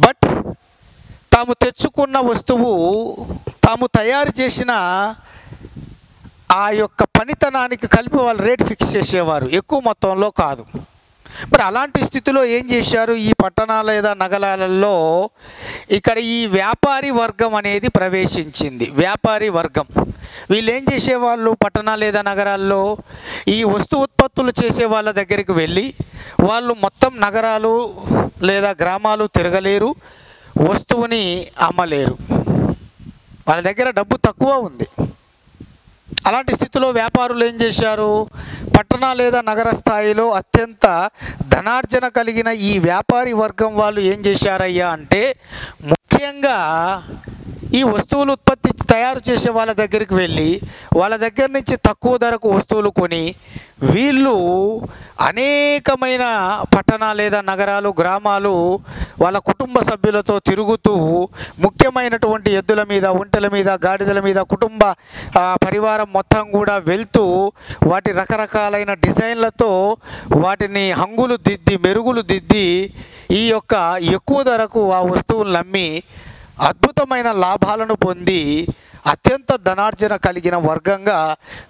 బట్ తాము తెచ్చుకున్న వస్తువు తాము తయారు చేసిన ఆ యొక్క పనితనానికి కలిపి వాళ్ళు రేట్ ఫిక్స్ చేసేవారు, ఎక్కువ మొత్తంలో కాదు. మరి అలాంటి స్థితిలో ఏం చేశారు ఈ పట్టణాల లేదా నగరాలలో? ఇక్కడ ఈ వ్యాపారి వర్గం అనేది ప్రవేశించింది. వ్యాపారి వర్గం వీళ్ళు ఏం చేసేవాళ్ళు పట్టణాల లేదా నగరాల్లో? ఈ వస్తు ఉత్పత్తులు చేసే వాళ్ళ దగ్గరికి వెళ్ళి వాళ్ళు మొత్తం నగరాలు లేదా గ్రామాలు తిరగలేరు, వస్తువుని అమ్మలేరు, వాళ్ళ దగ్గర డబ్బు తక్కువ ఉంది. అలాంటి స్థితిలో వ్యాపారులు ఏం చేశారు? పట్టణ లేదా నగర స్థాయిలో అత్యంత ధనార్జన కలిగిన ఈ వ్యాపారి వర్గం వాళ్ళు ఏం చేశారయ్యా అంటే, ముఖ్యంగా ఈ వస్తువులు ఉత్పత్తి తయారు చేసే వాళ్ళ దగ్గరికి వెళ్ళి వాళ్ళ దగ్గర నుంచి తక్కువ ధరకు వస్తువులు కొని వీళ్ళు అనేకమైన పట్టణ లేదా నగరాలు, గ్రామాలు వాళ్ళ కుటుంబ సభ్యులతో తిరుగుతూ ముఖ్యమైనటువంటి ఎద్దుల మీద, ఒంటెల మీద, గాడిదల మీద కుటుంబ పరివారం మొత్తం కూడా వెళ్తూ వాటి రకరకాలైన డిజైన్లతో వాటిని హంగులు దిద్ది, మెరుగులు దిద్ది ఈ యొక్క ఎక్కువ ధరకు ఆ వస్తువులను అమ్మి అద్భుతమైన లాభాలను పొంది అత్యంత ధనార్జన కలిగిన వర్గంగా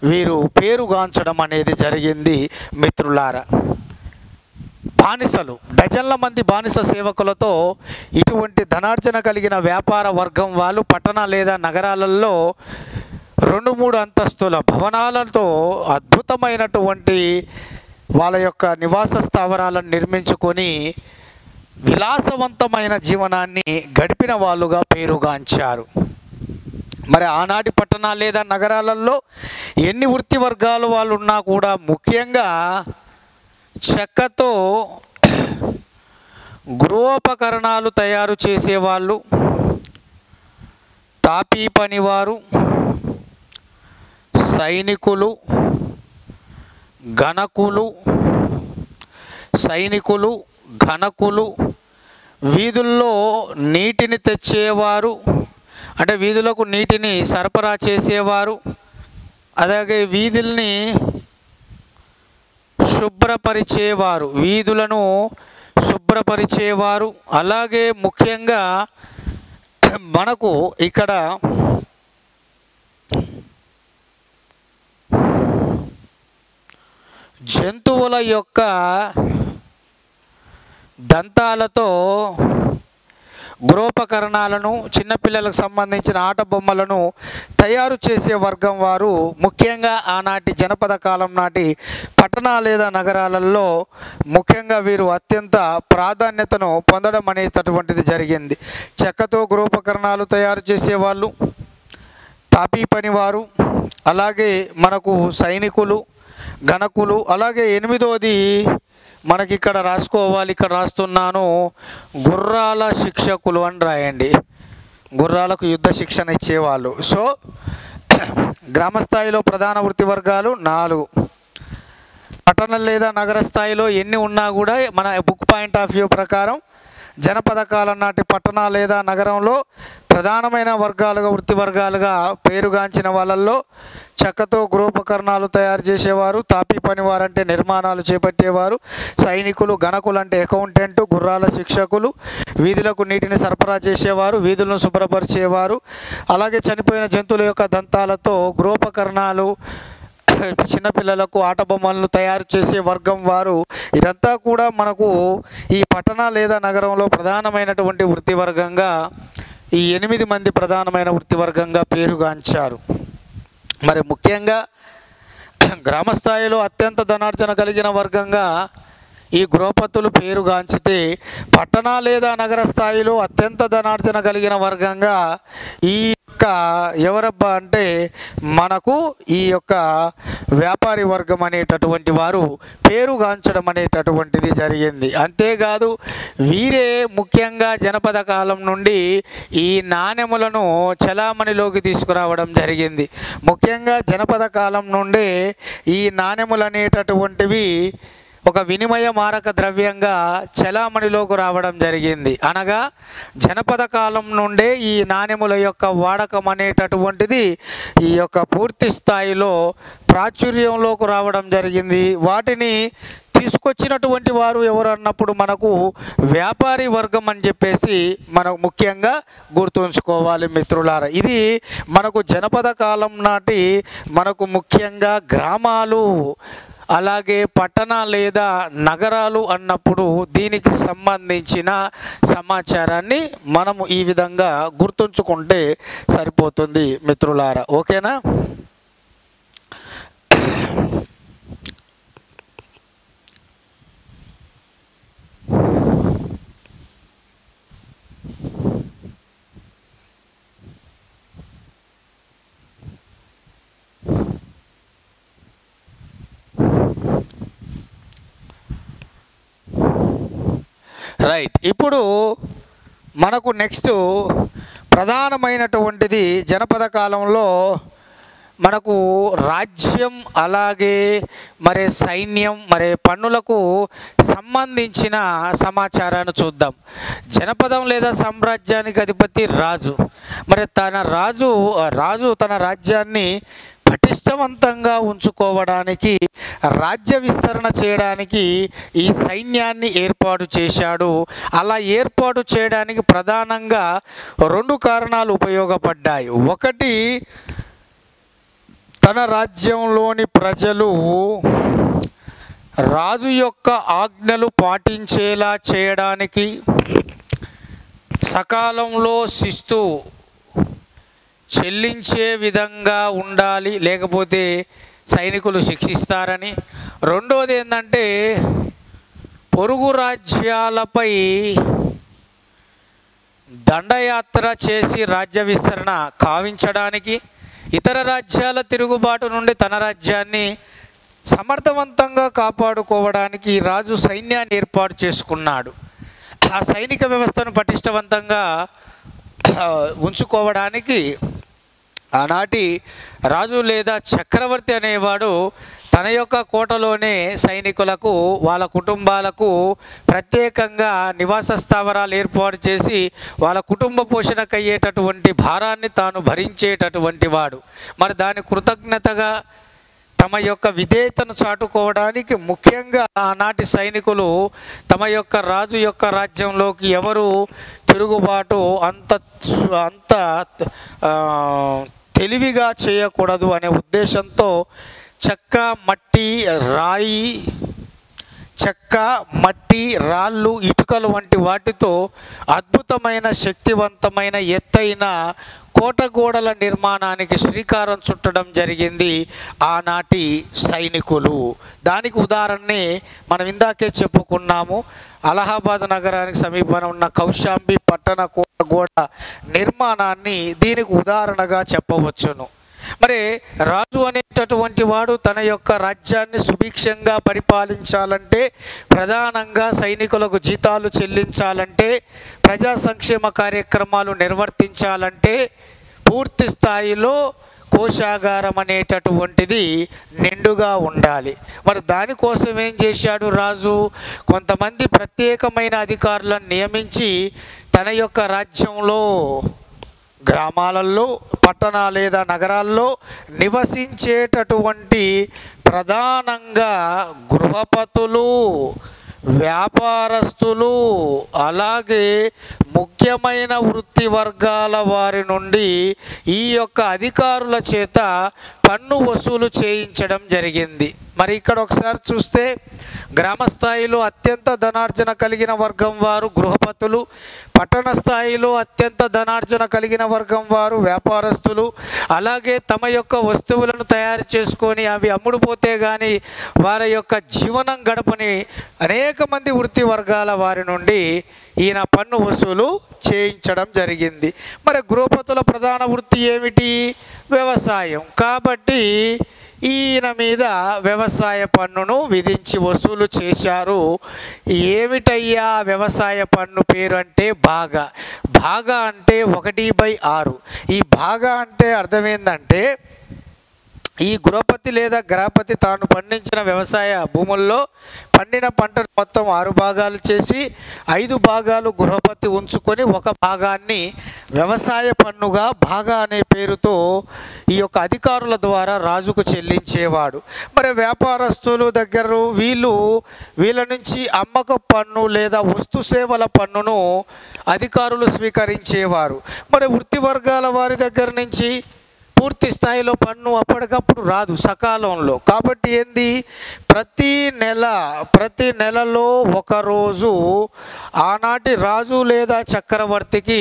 వీరు పేరుగాంచడం అనేది జరిగింది మిత్రులారా. బానిసలు, డజన్ల మంది బానిస సేవకులతో ఇటువంటి ధనార్జన కలిగిన వ్యాపార వర్గం వాళ్ళు పట్టణ లేదా నగరాలలో 2-3 అంతస్తుల భవనాలతో అద్భుతమైనటువంటి వాళ్ళ యొక్క నివాస స్థావరాలను నిర్మించుకొని విలాసవంతమైన జీవనాన్ని గడిపిన వాళ్ళుగా పేరుగాంచారు. మరి ఆనాటి పట్టణాలు లేదా నగరాలలో ఎన్ని వృత్తి వర్గాలు వాళ్ళు ఉన్నా కూడా ముఖ్యంగా చెక్కతో గృహోపకరణాలు తయారు చేసేవాళ్ళు, తాపీ పనివారు, సైనికులు, గణకులు, వీధుల్లో నీటిని తెచ్చేవారు, అంటే వీధులకు నీటిని సరఫరా చేసేవారు, అలాగే వీధుల్ని శుభ్రపరిచేవారు, వీధులను శుభ్రపరిచేవారు. అలాగే ముఖ్యంగా మనకు ఇక్కడ జంతువుల యొక్క దంతాలతో గృహోపకరణాలను, చిన్నపిల్లలకు సంబంధించిన ఆట బొమ్మలను తయారు చేసే వర్గం వారు ముఖ్యంగా ఆనాటి జనపద కాలం నాటి పట్టణ లేదా నగరాలలో ముఖ్యంగా వీరు అత్యంత ప్రాధాన్యతను పొందడం అనేటటువంటిది జరిగింది. చెక్కతో గృహోపకరణాలు తయారు చేసేవాళ్ళు, తాపీ పనివారు, అలాగే మనకు సైనికులు, గణకులు, అలాగే 8వది మనకి ఇక్కడ రాసుకోవాలి, ఇక్కడ రాస్తున్నాను, గుర్రాల శిక్షకులు అని రాయండి. గుర్రాలకు యుద్ధ శిక్షణ ఇచ్చేవాళ్ళు. సో గ్రామస్థాయిలో ప్రధాన వృత్తి వర్గాలు 4, పట్టణ లేదా నగర స్థాయిలో ఎన్ని ఉన్నా కూడా మన బుక్ పాయింట్ ఆఫ్ వ్యూ ప్రకారం జనపద కాలం నాటి పట్టణ లేదా నగరంలో ప్రధానమైన వర్గాలుగా వృత్తి వర్గాలుగా పేరుగాంచిన వాళ్ళల్లో చెక్కతో గృహోపకరణాలు తయారు చేసేవారు, తాపీ పనివారు అంటే నిర్మాణాలు చేపట్టేవారు, సైనికులు, గణకులు అంటే అకౌంటెంట్, గుర్రాల శిక్షకులు, వీధులకు నీటిని సరఫరా చేసేవారు, వీధులను శుభ్రపరిచేవారు, అలాగే చనిపోయిన జంతువుల యొక్క దంతాలతో గృహోపకరణాలు, చిన్నపిల్లలకు ఆట బొమ్మలను తయారు చేసే వర్గం వారు. ఇదంతా కూడా మనకు ఈ పట్టణ లేదా నగరంలో ప్రధానమైనటువంటి వృత్తి వర్గంగా ఈ 8 మంది ప్రధానమైన వృత్తి వర్గంగా పేరుగాంచారు. మరి ముఖ్యంగా గ్రామస్థాయిలో అత్యంత ధనార్జన కలిగిన వర్గంగా ఈ గృహపతులు పేరుగాంచితే, పట్టణ లేదా నగర స్థాయిలో అత్యంత ధనార్జన కలిగిన వర్గంగా ఈ యొక్క ఎవరబ్బా అంటే మనకు ఈ యొక్క వ్యాపారి వర్గం అనేటటువంటి వారు పేరుగాంచడం అనేటటువంటిది జరిగింది. అంతేకాదు వీరే ముఖ్యంగా జనపద కాలం నుండి ఈ నాణెములను చలామణిలోకి తీసుకురావడం జరిగింది. ముఖ్యంగా జనపద కాలం నుండే ఈ నాణెములు అనేటటువంటివి ఒక వినిమయ మారక ద్రవ్యంగా చలామణిలోకి రావడం జరిగింది. అనగా జనపద కాలం నుండే ఈ నాణెముల యొక్క వాడకం అనేటటువంటిది ఈ యొక్క పూర్తి స్థాయిలో ప్రాచుర్యంలోకి రావడం జరిగింది. వాటిని తీసుకొచ్చినటువంటి వారు ఎవరు అన్నప్పుడు మనకు వ్యాపారి వర్గం అని చెప్పేసి మనం ముఖ్యంగా గుర్తుంచుకోవాలి మిత్రులారా. ఇది మనకు జనపద కాలం నాటి మనకు ముఖ్యంగా గ్రామాలు అలాగే పట్టణ లేదా నగరాలు అన్నప్పుడు దీనికి సంబంధించిన సమాచారాన్ని మనము ఈ విధంగా గుర్తుంచుకుంటే సరిపోతుంది మిత్రులారా. ఓకేనా? రైట్. ఇప్పుడు మనకు నెక్స్ట్ ప్రధానమైనటువంటిది జనపద కాలంలో మనకు రాజ్యం అలాగే మరి సైన్యం మరి పన్నులకు సంబంధించిన సమాచారాన్ని చూద్దాం. జనపదం లేదా సామ్రాజ్యానికి అధిపతి రాజు. మరి రాజు తన రాజ్యాన్ని పటిష్టవంతంగా ఉంచుకోవడానికి, రాజ్య విస్తరణ చేయడానికి ఈ సైన్యాన్ని ఏర్పాటు చేశాడు. అలా ఏర్పాటు చేయడానికి ప్రధానంగా 2 కారణాలు ఉపయోగపడ్డాయి. ఒకటి, తన రాజ్యంలోని ప్రజలు రాజు యొక్క ఆజ్ఞలు పాటించేలా చేయడానికి, సకాలంలో శిస్తు చెల్లించే విధంగా ఉండాలి, లేకపోతే సైనికులు శిక్షిస్తారని. రెండోది ఏంటంటే పొరుగు రాజ్యాలపై దండయాత్ర చేసి రాజ్య విస్తరణ కావించడానికి, ఇతర రాజ్యాల తిరుగుబాటు నుండి తన రాజ్యాన్ని సమర్థవంతంగా కాపాడుకోవడానికి రాజు సైన్యాన్ని ఏర్పాటు చేసుకున్నాడు. ఆ సైనిక వ్యవస్థను పటిష్టవంతంగా ఉంచుకోవడానికి ఆనాటి రాజు లేదా చక్రవర్తి అనేవాడు తన యొక్క కోటలోనే సైనికులకు వాళ్ళ కుటుంబాలకు ప్రత్యేకంగా నివాస స్థావరాలు ఏర్పాటు చేసి వాళ్ళ కుటుంబ పోషణకు అయ్యేటటువంటి భారాన్ని తాను భరించేటటువంటి వాడు. మరి దాని కృతజ్ఞతగా తమ యొక్క విధేయతను చాటుకోవడానికి ముఖ్యంగా ఆనాటి సైనికులు తమ యొక్క రాజు యొక్క రాజ్యంలోకి ఎవరు తిరుగుబాటు అంత తెలివిగా చేయకూడదు అనే ఉద్దేశంతో చెక్క, మట్టి, రాళ్ళు, ఇటుకలు వంటి వాటితో అద్భుతమైన శక్తివంతమైన ఎత్తైన కోట గోడల నిర్మాణానికి శ్రీకారం చుట్టడం జరిగింది ఆనాటి సైనికులు. దానికి ఉదాహరణే మనం ఇందాకే చెప్పుకున్నాము. అలహాబాద్ నగరానికి సమీపంలో ఉన్న కౌశాంబి పట్టణ కోట గోడ నిర్మాణాన్ని దీనికి ఉదాహరణగా చెప్పవచ్చును. మరి రాజు అనేటటువంటి వాడు తన యొక్క రాజ్యాన్ని సుభిక్షంగా పరిపాలించాలంటే, ప్రధానంగా సైనికులకు జీతాలు చెల్లించాలంటే, ప్రజా సంక్షేమ కార్యక్రమాలు నిర్వర్తించాలంటే, పూర్తి స్థాయిలో కోశాగారం అనేటటువంటిది నిండుగా ఉండాలి. మరి దానికోసం ఏం చేశాడు రాజు? కొంతమంది ప్రత్యేకమైన అధికారులను నియమించి తన యొక్క రాజ్యంలో గ్రామాలలో, పట్టణ లేదా నగరాల్లో నివసించేటటువంటి ప్రధానంగా గృహపతులు, వ్యాపారస్తులు, అలాగే ముఖ్యమైన వృత్తి వర్గాల వారి నుండి ఈ యొక్క అధికారుల చేత పన్ను వసూలు చేయించడం జరిగింది. మరి ఇక్కడ ఒకసారి చూస్తే గ్రామ స్థాయిలో అత్యంత ధనార్జన కలిగిన వర్గం వారు గృహపతులు, పట్టణ స్థాయిలో అత్యంత ధనార్జన కలిగిన వర్గం వారు వ్యాపారస్తులు, అలాగే తమ యొక్క వస్తువులను తయారు చేసుకొని అవి అమ్ముడుపోతే కానీ వారి యొక్క జీవనం గడపని అనేక మంది వృత్తి వర్గాల వారి నుండి ఈయన పన్ను వసూలు చేయించడం జరిగింది. మరి గృహపతుల ప్రధాన వృత్తి ఏమిటి? వ్యవసాయం. కాబట్టి ఈయన మీద వ్యవసాయ పన్నును విధించి వసూలు చేశారు. ఏమిటయ్యా వ్యవసాయ పన్ను పేరు అంటే భాగా. భాగా అంటే 1/6. ఈ భాగా అంటే అర్థం ఏంటంటే ఈ గృహపతి లేదా గ్రాపతి తాను పండించిన వ్యవసాయ భూముల్లో పండిన పంటను మొత్తం 6 భాగాలు చేసి 5 భాగాలు గృహపతి ఉంచుకొని 1 భాగాన్ని వ్యవసాయ పన్నుగా భాగా అనే పేరుతో ఈ యొక్క అధికారుల ద్వారా రాజుకు చెల్లించేవాడు. మరి వ్యాపారస్తులు దగ్గర వీళ్ళ నుంచి అమ్మక పన్ను లేదా వస్తు సేవల పన్నును అధికారులు స్వీకరించేవారు. మరి వృత్తి వర్గాల వారి దగ్గర నుంచి పూర్తి స్థాయిలో పన్ను అప్పటికప్పుడు రాదు సకాలంలో. కాబట్టి ఏంది, ప్రతి నెలలో ఒకరోజు ఆనాటి రాజు లేదా చక్రవర్తికి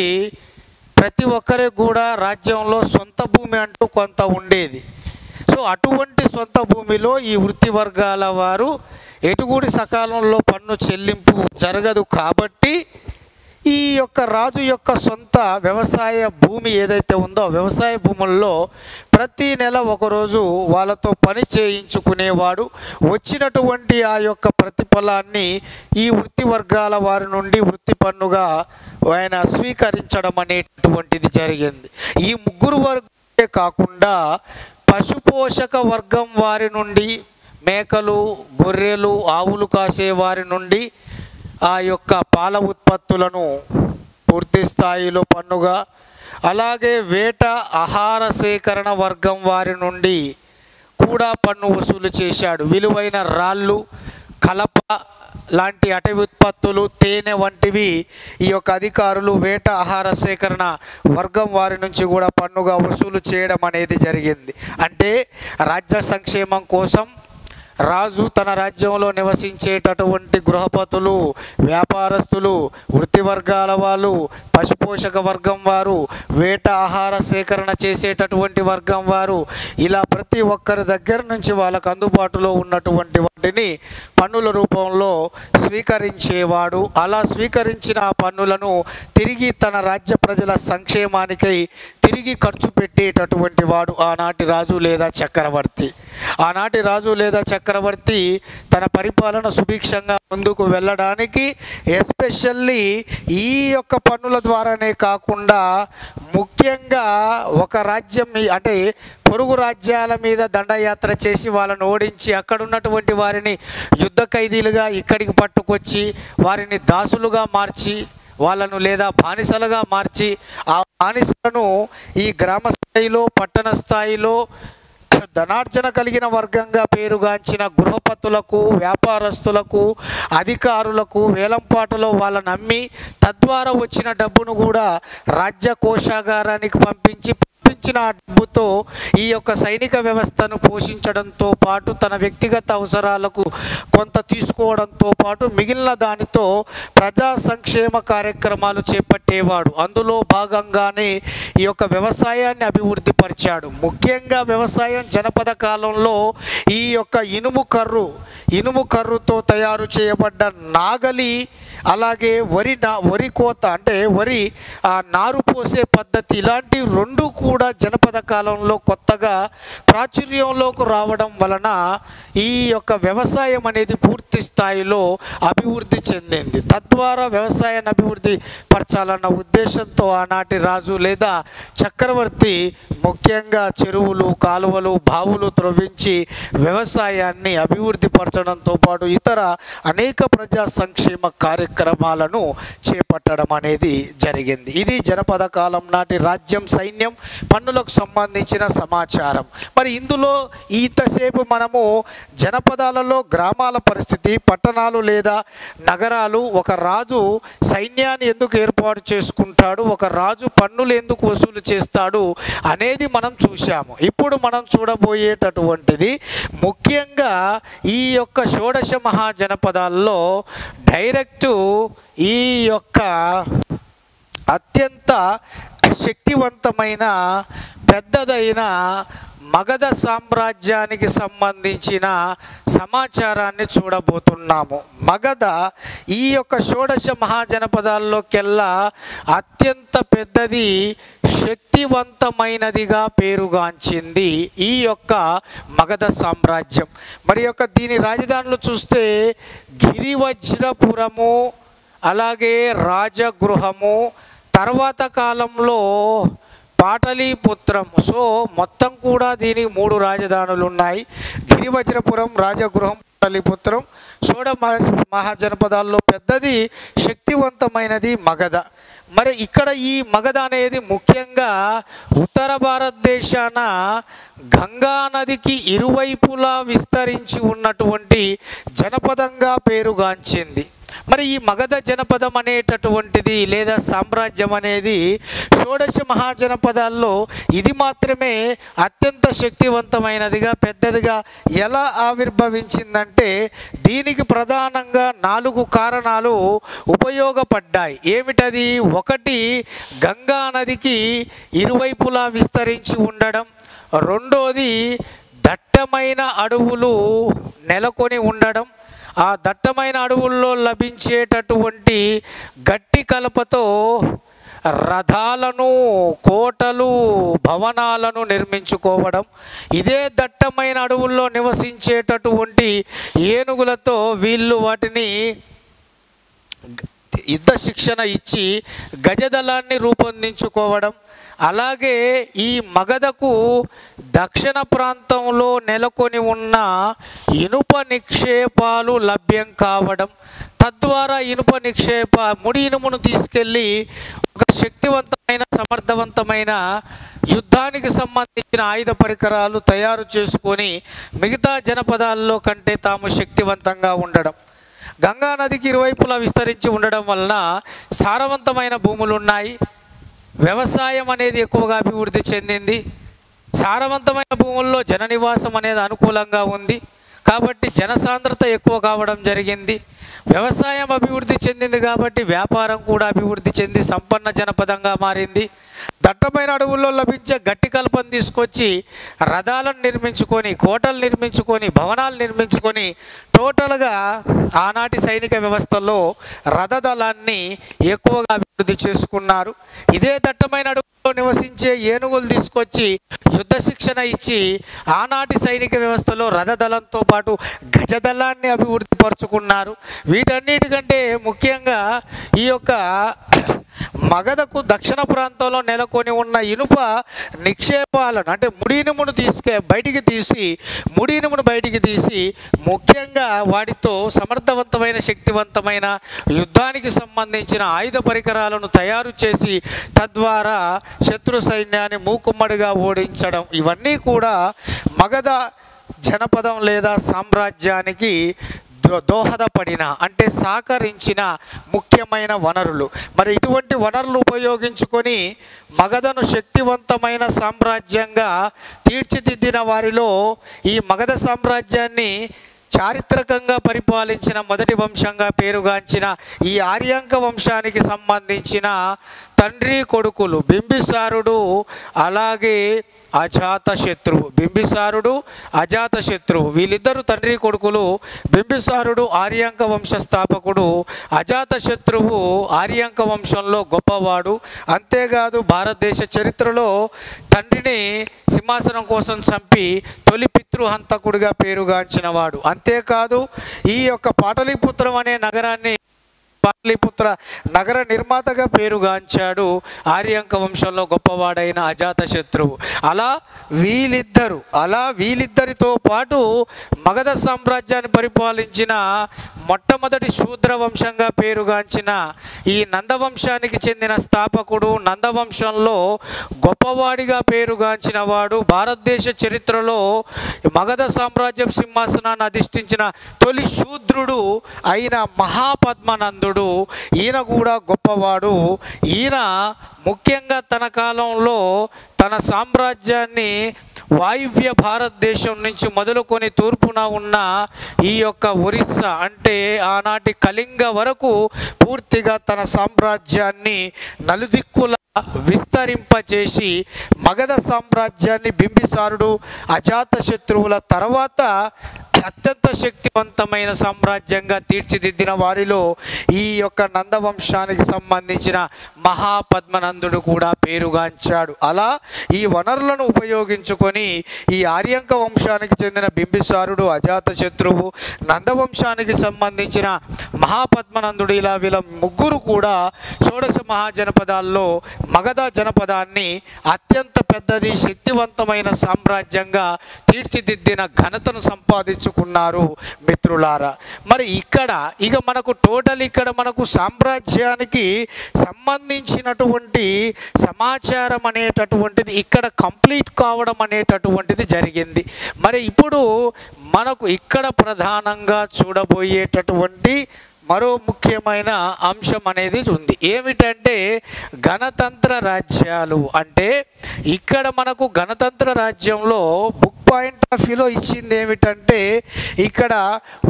ప్రతి ఒక్కరికి కూడా రాజ్యంలో సొంత భూమి అంటూ కొంత ఉండేది. సో అటువంటి సొంత భూమిలో ఈ వృత్తి వర్గాల వారు ఎటుకూడి సకాలంలో పన్ను చెల్లింపు జరగదు. కాబట్టి ఈ యొక్క రాజు యొక్క సొంత వ్యవసాయ భూమి ఏదైతే ఉందో వ్యవసాయ భూముల్లో ప్రతి నెల ఒకరోజు వాళ్ళతో పని చేయించుకునేవాడు. వచ్చినటువంటి ఆ యొక్క ప్రతిఫలాన్ని ఈ వృత్తి వర్గాల వారి నుండి వృత్తి పన్నుగా ఆయన స్వీకరించడం అనేటువంటిది జరిగింది. ఈ ముగ్గురు వర్గమే కాకుండా పశుపోషక వర్గం వారి నుండి, మేకలు, గొర్రెలు, ఆవులు కాసే వారి నుండి ఆ యొక్క పాల ఉత్పత్తులను పూర్తి స్థాయిలో పన్నుగా, అలాగే వేట ఆహార సేకరణ వర్గం వారి నుండి కూడా పన్ను వసూలు చేశాడు. విలువైన రాళ్ళు, కలప లాంటి అటవీ ఉత్పత్తులు, తేనె వంటివి ఈ యొక్క అధికారులు వేట ఆహార సేకరణ వర్గం వారి నుంచి కూడా పన్నుగా వసూలు చేయడం అనేది జరిగింది. అంటే రాజ్య సంక్షేమం కోసం రాజు తన రాజ్యంలో నివసించేటటువంటి గృహపతులు, వ్యాపారస్తులు, వృత్తి వర్గాల వాళ్ళు, పశుపోషక వర్గం వారు, వేట ఆహార సేకరణ చేసేటటువంటి వర్గం వారు, ఇలా ప్రతి ఒక్కరి దగ్గర నుంచి వాళ్ళకు అందుబాటులో ఉన్నటువంటి వాటిని పన్నుల రూపంలో స్వీకరించేవాడు. అలా స్వీకరించిన ఆ పన్నులను తిరిగి తన రాజ్య ప్రజల సంక్షేమానికై తిరిగి ఖర్చు పెట్టేటటువంటి వాడు ఆనాటి రాజు లేదా చక్రవర్తి. ఆనాటి రాజు లేదా చక్రవర్తి తన పరిపాలన సుభిక్షంగా ముందుకు వెళ్ళడానికి ఎస్పెషల్లీ ఈ యొక్క పన్నుల ద్వారానే కాకుండా ముఖ్యంగా ఒక రాజ్యం అంటే పొరుగు రాజ్యాల మీద దండయాత్ర చేసి వాళ్ళను ఓడించి అక్కడ ఉన్నటువంటి వారిని యుద్ధ ఖైదీలుగా ఇక్కడికి పట్టుకొచ్చి వారిని దాసులుగా మార్చి వాళ్ళను లేదా బానిసలుగా మార్చి ఆ బానిసలను ఈ గ్రామ స్థాయిలో, పట్టణ స్థాయిలో ధనార్జన కలిగిన వర్గంగా పేరుగాంచిన గృహపతులకు, వ్యాపారస్తులకు, అధికారులకు వేలంపాటలో వాళ్ళని అమ్మి తద్వారా వచ్చిన డబ్బును కూడా రాజ్య కోశాగారానికి పంపించిన డబ్బుతో ఈ యొక్క సైనిక వ్యవస్థను పోషించడంతో పాటు తన వ్యక్తిగత అవసరాలకు కొంత తీసుకోవడంతో పాటు మిగిలిన దానితో ప్రజా సంక్షేమ కార్యక్రమాలు చేపట్టేవాడు. అందులో భాగంగానే ఈ యొక్క వ్యవసాయాన్ని అభివృద్ధి పరిచాడు. ముఖ్యంగా వ్యవసాయం జనపద కాలంలో ఈ యొక్క ఇనుము కర్రుతో తయారు చేయబడ్డ నాగలి అలాగే వరి కోత అంటే వరి నారు పోసే పద్ధతి, ఇలాంటి రెండు కూడా జనపద కాలంలో కొత్తగా ప్రాచుర్యంలోకి రావడం వలన ఈ యొక్క వ్యవసాయం అనేది పూర్తి స్థాయిలో అభివృద్ధి చెందింది. తద్వారా వ్యవసాయాన్ని అభివృద్ధి పరచాలన్న ఉద్దేశంతో ఆనాటి రాజు లేదా చక్రవర్తి ముఖ్యంగా చెరువులు, కాలువలు, బావులు త్రవ్వించి వ్యవసాయాన్ని అభివృద్ధి పరచడంతో పాటు ఇతర అనేక ప్రజా సంక్షేమ కార్యక్రమాలను చేపట్టడం అనేది జరిగింది. ఇది జనపద కాలం నాటి రాజ్యం, సైన్యం, పన్నులకు సంబంధించిన సమాచారం. మరి ఇందులో ఇంతసేపు మనము జనపదాలలో గ్రామాల పరిస్థితి, పట్టణాలు లేదా నగరాలు, ఒక రాజు సైన్యాన్ని ఎందుకు ఏర్పాటు చేసుకుంటాడు, ఒక రాజు పన్నులు ఎందుకు వసూలు చేస్తాడు అనేది మనం చూశాము. ఇప్పుడు మనం చూడబోయేటటువంటిది ముఖ్యంగా ఈ యొక్క షోడశ మహాజనపదాల్లో డైరెక్టు ఈ యొక్క అత్యంత శక్తివంతమైన పెద్దదైన మగధ సామ్రాజ్యానికి సంబంధించిన సమాచారాన్ని చూడబోతున్నాము. మగధ ఈ యొక్క షోడశ మహాజనపదాల్లోకెల్లా అత్యంత పెద్దది, శక్తివంతమైనదిగా పేరుగాంచింది ఈ యొక్క మగధ సామ్రాజ్యం. మరి యొక్క దీని రాజధానులు చూస్తే గిరివజ్రపురము, అలాగే రాజగృహము, తర్వాత కాలంలో పాటలీపుత్రం. సో మొత్తం కూడా దీనికి 3 రాజధానులు ఉన్నాయి. గిరివజ్రపురం, రాజగృహం, పాటలీపుత్రం. షోడ మహాజనపదాల్లో పెద్దది, శక్తివంతమైనది మగధ. మరి ఇక్కడ ఈ మగధ అనేది ముఖ్యంగా ఉత్తర భారతదేశాన గంగా నదికి ఇరువైపులా విస్తరించి ఉన్నటువంటి జనపదంగా పేరుగాంచింది. మరి ఈ మగధ జనపదం అనేటటువంటిది లేదా సామ్రాజ్యం అనేది షోడశ మహాజనపదాల్లో ఇది మాత్రమే అత్యంత శక్తివంతమైనదిగా, పెద్దదిగా ఎలా ఆవిర్భవించిందంటే దీనికి ప్రధానంగా 4 కారణాలు ఉపయోగపడ్డాయి. ఏమిటది? ఒకటి, గంగా నదికి ఇరువైపులా విస్తరించి ఉండడం. రెండోది, దట్టమైన అడవులు నెలకొని ఉండడం. ఆ దట్టమైన అడవుల్లో లభించేటటువంటి గట్టి కలపతో రథాలను, కోటలు, భవనాలను నిర్మించుకోవడం. ఇదే దట్టమైన అడవుల్లో నివసించేటటువంటి ఏనుగులతో వీళ్ళు వాటిని యుద్ధ శిక్షణ ఇచ్చి గజదళాన్ని రూపొందించుకోవడం. అలాగే ఈ మగధకు దక్షిణ ప్రాంతంలో నెలకొని ఉన్న ఇనుప నిక్షేపాలు లభ్యం కావడం, తద్వారా ఇనుప ముడి ఇనుమును తీసుకెళ్ళి ఒక శక్తివంతమైన, సమర్థవంతమైన యుద్ధానికి సంబంధించిన ఆయుధ పరికరాలు తయారు చేసుకొని మిగతా జనపదాల్లో కంటే తాము శక్తివంతంగా ఉండడం. గంగా నదికి ఇరువైపులా విస్తరించి ఉండడం వలన సారవంతమైన భూములు ఉన్నాయి. వ్యవసాయం అనేది ఎక్కువగా అభివృద్ధి చెందింది. సారవంతమైన భూముల్లో జన నివాసం అనేది అనుకూలంగా ఉంది కాబట్టి జనసాంద్రత ఎక్కువ కావడం జరిగింది. వ్యవసాయం అభివృద్ధి చెందింది కాబట్టి వ్యాపారం కూడా అభివృద్ధి చెంది సంపన్న జనపదంగా మారింది. దట్టమైన అడవుల్లో లభించే గట్టి కల్పను తీసుకొచ్చి రథాలను నిర్మించుకొని, కోటలు నిర్మించుకొని, భవనాలు నిర్మించుకొని టోటల్గా ఆనాటి సైనిక వ్యవస్థలో రథదళాన్ని ఎక్కువగా అభివృద్ధి చేసుకున్నారు. ఇదే దట్టమైన అడవుల్లో నివసించే ఏనుగులు తీసుకొచ్చి యుద్ధ శిక్షణ ఇచ్చి ఆనాటి సైనిక వ్యవస్థలో రథదళంతో పాటు గజదళాన్ని అభివృద్ధి పరుచుకున్నారు. వీటన్నిటికంటే ముఖ్యంగా ఈ యొక్క మగధకు దక్షిణ ప్రాంతంలో నెలకొని ఉన్న ఇనుప నిక్షేపాలను అంటే ముడినుమును బయటికి తీసి ముఖ్యంగా వాటితో సమర్థవంతమైన, శక్తివంతమైన యుద్ధానికి సంబంధించిన ఆయుధ పరికరాలను తయారు చేసి తద్వారా శత్రు సైన్యాన్ని మూకుమ్మడిగా ఓడించడం, ఇవన్నీ కూడా మగధ జనపదం లేదా సామ్రాజ్యానికి దోహదపడిన అంటే సహకరించిన ముఖ్యమైన వనరులు. మరి ఇటువంటి వనరులు ఉపయోగించుకొని మగధను శక్తివంతమైన సామ్రాజ్యంగా తీర్చిదిద్దిన వారిలో ఈ మగధ సామ్రాజ్యాన్ని చారిత్రకంగా పరిపాలించిన మొదటి వంశంగా పేరుగాంచిన ఈ ఆర్యాంక వంశానికి సంబంధించిన తండ్రి కొడుకులు బింబిసారుడు అలాగే అజాతశత్రువు. బింబిసారుడు అజాతశత్రువు వీళ్ళిద్దరు తండ్రి కొడుకులు. బింబిసారుడు ఆర్యాంక వంశ స్థాపకుడు, అజాతశత్రువు ఆర్యాంక వంశంలో గొప్పవాడు. అంతేకాదు భారతదేశ చరిత్రలో తండ్రిని సింహాసనం కోసం చంపి తొలి పితృహంతకుడిగా పేరుగాంచినవాడు. అంతేకాదు ఈ యొక్క పాటలీపుత్రం అనే నగరాన్ని పాటలీపుత్ర నగర నిర్మాతగా పేరుగాంచాడు ఆర్యాంక వంశంలో గొప్పవాడైన అజాతశత్రువు. అలా వీళ్ళిద్దరితో పాటు మగధ సామ్రాజ్యాన్ని పరిపాలించిన మొట్టమొదటి శూద్ర వంశంగా పేరుగాంచిన ఈ నందవంశానికి చెందిన స్థాపకుడు, నందవంశంలో గొప్పవాడిగా పేరుగాంచిన వాడు, భారతదేశ చరిత్రలో మగధ సామ్రాజ్యం సింహాసనాన్ని అధిష్ఠించిన తొలి శూద్రుడు అయిన మహాపద్మనందుడు. ఈయన కూడా గొప్పవాడు. ఈయన ముఖ్యంగా తన కాలంలో తన సామ్రాజ్యాన్ని వాయువ్య భారతదేశం నుంచి మొదలుకొని తూర్పున ఉన్న ఈ యొక్క ఒరిస్సా అంటే ఆనాటి కళింగ వరకు పూర్తిగా తన సామ్రాజ్యాన్ని నలుదిక్కుల విస్తరింపచేసి మగధ సామ్రాజ్యాన్ని బింబిసారుడు అజాతశత్రువుల తర్వాత అత్యంత శక్తివంతమైన సామ్రాజ్యంగా తీర్చిదిద్దిన వారిలో ఈ యొక్క నందవంశానికి సంబంధించిన మహాపద్మనందుడు కూడా పేరుగాంచాడు. అలా ఈ వనరులను ఉపయోగించుకొని ఈ ఆర్యాంక వంశానికి చెందిన బింబిసారుడు, అజాతశత్రువు, నందవంశానికి సంబంధించిన మహాపద్మనందుడు ఇలా వీళ్ళ ముగ్గురు కూడా షోడశ మహాజనపదాల్లో మగధ జనపదాన్ని అత్యంత పెద్దది శక్తివంతమైన సామ్రాజ్యంగా తీర్చిదిద్దిన ఘనతను సంపాదించుకున్నారు మిత్రులారా. మరి ఇక మనకు సామ్రాజ్యానికి సంబంధించినటువంటి సమాచారం అనేటటువంటిది ఇక్కడ కంప్లీట్ కావడం అనేటటువంటిది జరిగింది. మరి ఇప్పుడు మనకు ఇక్కడ ప్రధానంగా చూడబోయేటటువంటి మరో ముఖ్యమైన అంశం అనేది ఉంది. ఏమిటంటే గణతంత్ర రాజ్యాలు. అంటే ఇక్కడ మనకు గణతంత్ర రాజ్యంలో బుక్ పాయింట్ ఆఫ్ వ్యూలో ఇచ్చింది ఏమిటంటే ఇక్కడ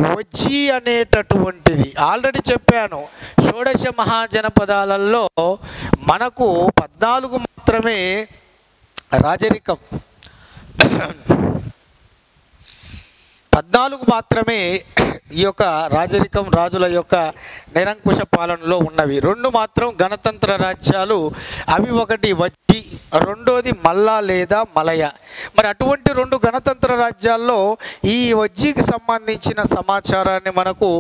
వజ్జీ అనేటటువంటిది ఆల్రెడీ చెప్పాను. షోడశ మహాజనపదాలలో మనకు 14 మాత్రమే రాజరికం 14 మాత్రమే ఈ యొక్క రాజరికం రాజుల యొక్క నిరంకుశ పాలనలో ఉన్నవి. 2 మాత్రం గణతంత్ర రాజ్యాలు. అవి ఒకటి వజ్జి, రెండోది మల్లా లేదా మలయ. మరి అటువంటి 2 గణతంత్ర రాజ్యాల్లో ఈ వజ్జీకి సంబంధించిన సమాచారాన్ని మనకు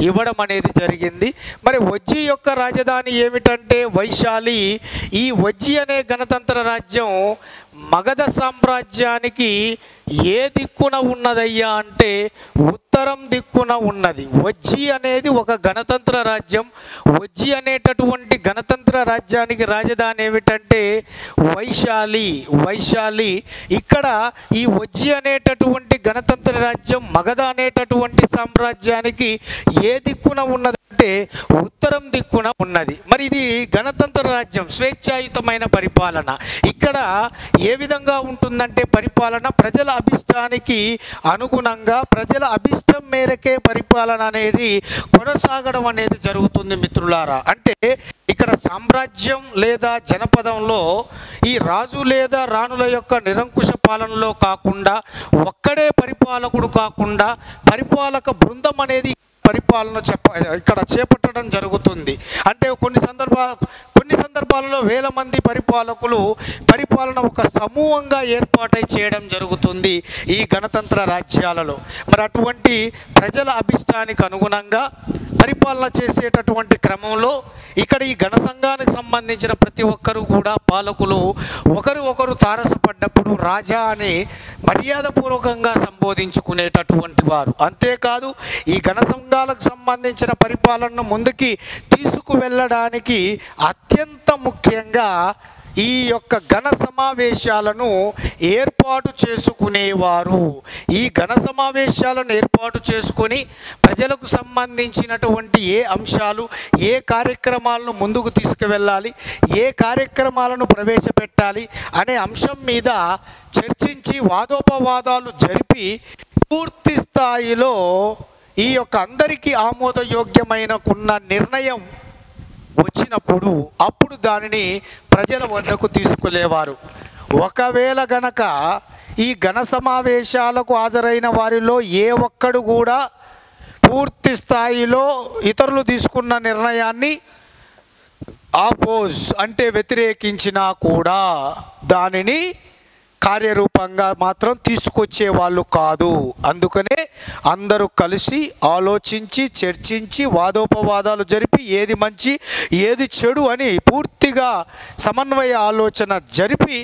ఇవ్వడం అనేది జరిగింది. మరి వజ్జీ యొక్క రాజధాని ఏమిటంటే వైశాలి. ఈ వజ్జీ అనే గణతంత్ర రాజ్యం మగధ సామ్రాజ్యానికి ఏ దిక్కున ఉన్నదయ్యా అంటే ఉత్తరం దిక్కున ఉన్నది. వజ్జీ అనేది ఒక గణతంత్ర రాజ్యం. వజ్జీ అనేటటువంటి గణతంత్ర రాజ్యానికి రాజధాని ఏమిటంటే వైశాలి. ఇక్కడ ఈ వజ్జీ అనేటటువంటి గణతంత్ర రాజ్యం మగధ అనేటటువంటి సామ్రాజ్యానికి ఏ దిక్కున ఉన్నదంటే ఉత్తరం దిక్కున ఉన్నది. మరి ఇది గణతంత్ర రాజ్యం, స్వేచ్ఛాయుతమైన పరిపాలన. ఇక్కడ ఏ విధంగా ఉంటుందంటే పరిపాలన ప్రజల అభిష్టానికి అనుగుణంగా ప్రజల అభిష్టం మేరకే పరిపాలన అనేది కొనసాగడం అనేది జరుగుతుంది మిత్రులారా. అంటే ఇక్కడ సామ్రాజ్యం లేదా జనపదంలో ఈ రాజు లేదా రాణుల యొక్క నిరంకుశ పాలనలో కాకుండా ఒక్కడే పరిపాలకుడు కాకుండా పరిపాలక బృందం అనేది పరిపాలన ఇక్కడ చేపట్టడం జరుగుతుంది. అంటే కొన్ని సందర్భాలలో వేల మంది పరిపాలకులు పరిపాలన ఒక సమూహంగా ఏర్పాటై చేయడం జరుగుతుంది ఈ గణతంత్ర రాజ్యాలలో. మరి అటువంటి ప్రజల అభిష్టానికి అనుగుణంగా పరిపాలన చేసేటటువంటి క్రమంలో ఇక్కడ ఈ గణ సంఘానికి సంబంధించిన ప్రతి ఒక్కరు కూడా పాలకులు ఒకరు తారసపడ్డప్పుడు రాజా అని మర్యాదపూర్వకంగా సంబోధించుకునేటటువంటి వారు. అంతేకాదు ఈ గణ సంఘాలకు సంబంధించిన పరిపాలనను ముందుకి తీసుకువెళ్ళడానికి అత్యంత ముఖ్యంగా ఈ యొక్క ఘన సమావేశాలను ఏర్పాటు చేసుకునేవారు. ఈ ఘన సమావేశాలను ఏర్పాటు చేసుకొని ప్రజలకు సంబంధించినటువంటి ఏ అంశాలు ఏ కార్యక్రమాలను ముందుకు తీసుకువెళ్ళాలి, ఏ కార్యక్రమాలను ప్రవేశపెట్టాలి అనే అంశం మీద చర్చించి వాదోపవాదాలు జరిపి పూర్తి స్థాయిలో ఈ యొక్క అందరికీ ఆమోదయోగ్యమైన నిర్ణయం వచ్చినప్పుడు అప్పుడు దానిని ప్రజల వద్దకు తీసుకునేవారు. ఒకవేళ గనక ఈ ఘన సమావేశాలకు హాజరైన వారిలో ఏ ఒక్కడు కూడా పూర్తి స్థాయిలో ఇతరులు తీసుకున్న నిర్ణయాన్ని ఆపోజ్ అంటే వ్యతిరేకించినా కూడా దానిని కార్యరూపంగా మాత్రం తీసుకొచ్చే వాళ్ళు కాదు. అందుకనే అందరూ కలిసి ఆలోచించి చర్చించి వాదోపవాదాలు జరిపి ఏది మంచి ఏది చెడు అని పూర్తిగా సమన్వయ ఆలోచన జరిపి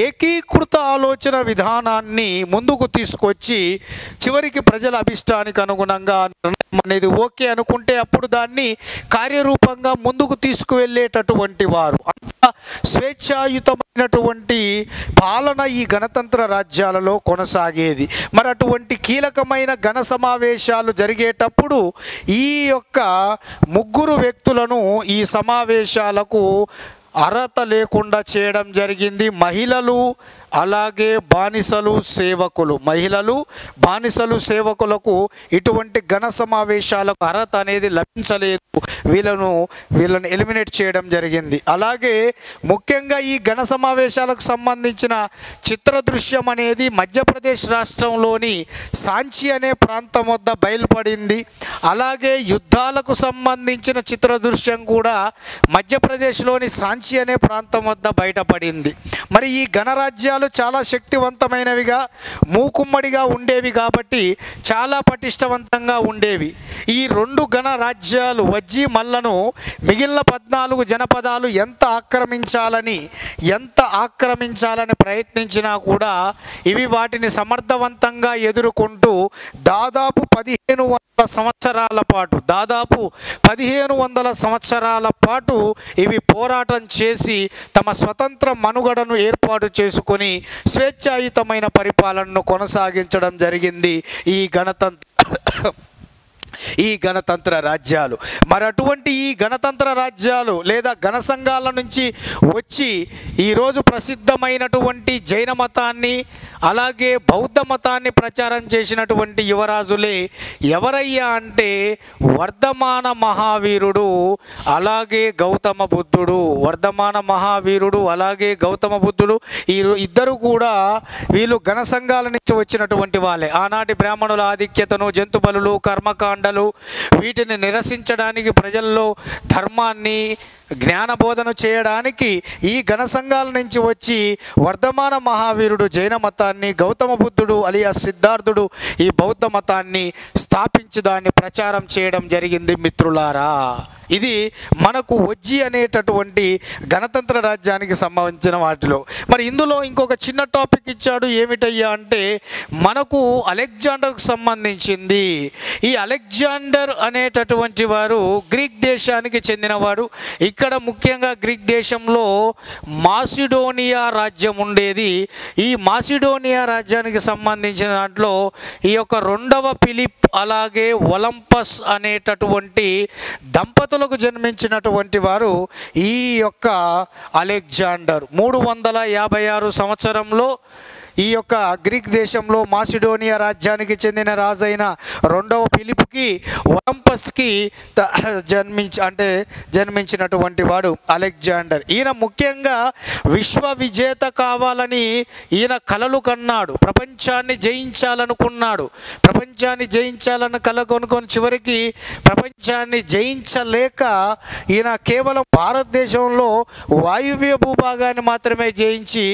ఏకీకృత ఆలోచన విధానాన్ని ముందుకు తీసుకొచ్చి చివరికి ప్రజల అభిష్టానికి అనుగుణంగా అనేది ఓకే అనుకుంటే అప్పుడు దాన్ని కార్యరూపంగా ముందుకు తీసుకువెళ్ళేటటువంటి వారు. అంత స్వేచ్ఛాయుతమైనటువంటి పాలన ఈ గణతంత్ర రాజ్యాలలో కొనసాగేది. మరి అటువంటి కీలకమైన ఘన సమావేశాలు జరిగేటప్పుడు ఈ యొక్క ముగ్గురు వ్యక్తులను ఈ సమావేశాలకు అర్హత లేకుండా చేయడం జరిగింది. మహిళలు అలాగే బానిసలు సేవకులు, మహిళలు బానిసలు సేవకులకు ఇటువంటి ఘన సమావేశాలకు అర్హత అనేది లభించలేదు. వీళ్ళను ఎలిమినేట్ చేయడం జరిగింది. అలాగే ముఖ్యంగా ఈ ఘన సమావేశాలకు సంబంధించిన చిత్ర దృశ్యం అనేది మధ్యప్రదేశ్ రాష్ట్రంలోని సాంచి అనే ప్రాంతం వద్ద బయలుపడింది. అలాగే యుద్ధాలకు సంబంధించిన చిత్ర దృశ్యం కూడా మధ్యప్రదేశ్లోని సాంచి అనే ప్రాంతం వద్ద బయటపడింది. మరి ఈ గణరాజ్యాలు చాలా శక్తివంతమైనవిగా మూకుమ్మడిగా ఉండేవి కాబట్టి చాలా పటిష్టవంతంగా ఉండేవి. ఈ రెండు గణరాజ్యాలు వజ్జీ మల్లను మిగిలిన 14 జనపదాలు ఎంత ఆక్రమించాలని ప్రయత్నించినా కూడా ఇవి వాటిని సమర్థవంతంగా ఎదుర్కొంటూ దాదాపు 1500 సంవత్సరాల పాటు ఇవి పోరాటం చేసి తమ స్వతంత్ర మనుగడను ఏర్పాటు చేసుకొని స్వేచ్ఛాయుతమైన పరిపాలనను కొనసాగించడం జరిగింది ఈ గణతంత్ర రాజ్యాలు. మరి అటువంటి ఈ గణతంత్ర రాజ్యాలు లేదా ఘన సంఘాల నుంచి వచ్చి ఈరోజు ప్రసిద్ధమైనటువంటి జైన మతాన్ని అలాగే బౌద్ధ మతాన్ని ప్రచారం చేసినటువంటి యువరాజులే ఎవరయ్యా అంటే వర్ధమాన మహావీరుడు అలాగే గౌతమ బుద్ధుడు. ఈ ఇద్దరు కూడా వీళ్ళు ఘన సంఘాల నుంచి వచ్చినటువంటి వాళ్ళే. ఆనాటి బ్రాహ్మణుల ఆధిక్యతను, జంతు బలులు, కర్మకాండలు వీటిని నిరసించడానికి, ప్రజల్లో ధర్మాన్ని జ్ఞానబోధన చేయడానికి ఈ ఘన సంఘాల నుంచి వచ్చి వర్ధమాన మహావీరుడు జైన మతాన్ని, గౌతమ బుద్ధుడు అలియా సిద్ధార్థుడు ఈ బౌద్ధ మతాన్ని స్థాపించి దాన్ని ప్రచారం చేయడం జరిగింది మిత్రులారా. ఇది మనకు వజ్జీ అనేటటువంటి గణతంత్ర రాజ్యానికి సంబంధించిన వాటిలో. మరి ఇందులో ఇంకొక చిన్న టాపిక్ ఇచ్చాడు. ఏమిటయ్యా అంటే మనకు అలెగ్జాండర్కు సంబంధించింది. ఈ అలెగ్జాండర్ అనేటటువంటి వారు గ్రీక్ దేశానికి చెందినవాడు. ఇక్కడ ముఖ్యంగా గ్రీక్ దేశంలో మాసిడోనియా రాజ్యం ఉండేది. ఈ మాసిడోనియా రాజ్యానికి సంబంధించిన దాంట్లో ఈ యొక్క రెండవ ఫిలిప్ అలాగే ఒలంపస్ అనేటటువంటి దంపతులకు జన్మించినటువంటి వారు ఈ యొక్క అలెగ్జాండర్. 356 సంవత్సరంలో ఈ యొక్క గ్రీక్ దేశంలో మాసిడోనియా రాజ్యానికి చెందిన రాజైన రెండవ ఫిలిప్కి ఒలంపస్కి జన్మించినటువంటి వాడు అలెగ్జాండర్. ఈయన ముఖ్యంగా విశ్వ విజేత కావాలని ఈయన కలలు కన్నాడు. ప్రపంచాన్ని జయించాలనుకున్నాడు. ప్రపంచాన్ని జయించాలని కల కొనుక్కొని చివరికి ప్రపంచాన్ని జయించలేక ఈయన కేవలం భారతదేశంలో వాయువ్య భూభాగాన్ని మాత్రమే జయించి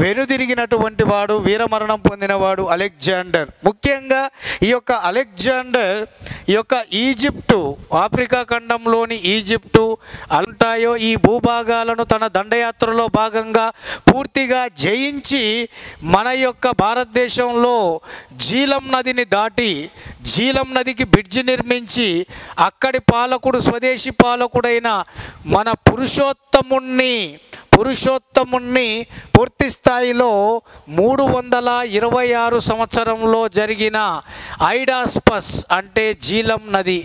వెనుదిరిగినటువంటి వాడు, వీరమరణం పొందినవాడు అలెగ్జాండర్. ముఖ్యంగా ఈ యొక్క అలెగ్జాండర్ ఈ యొక్క ఈజిప్టు, ఆఫ్రికా ఖండంలోని ఈజిప్టు అంటాయో ఈ భూభాగాలను తన దండయాత్రలో భాగంగా పూర్తిగా జయించి మన యొక్క భారతదేశంలో జీలం నదిని దాటి జీలం నదికి బ్రిడ్జి నిర్మించి అక్కడి పాలకుడు, స్వదేశీ పాలకుడైన మన పురుషోత్తముణ్ణి పూర్తి స్థాయిలో 326 సంవత్సరంలో జరిగిన ఐడాస్పస్ అంటే జీలం నది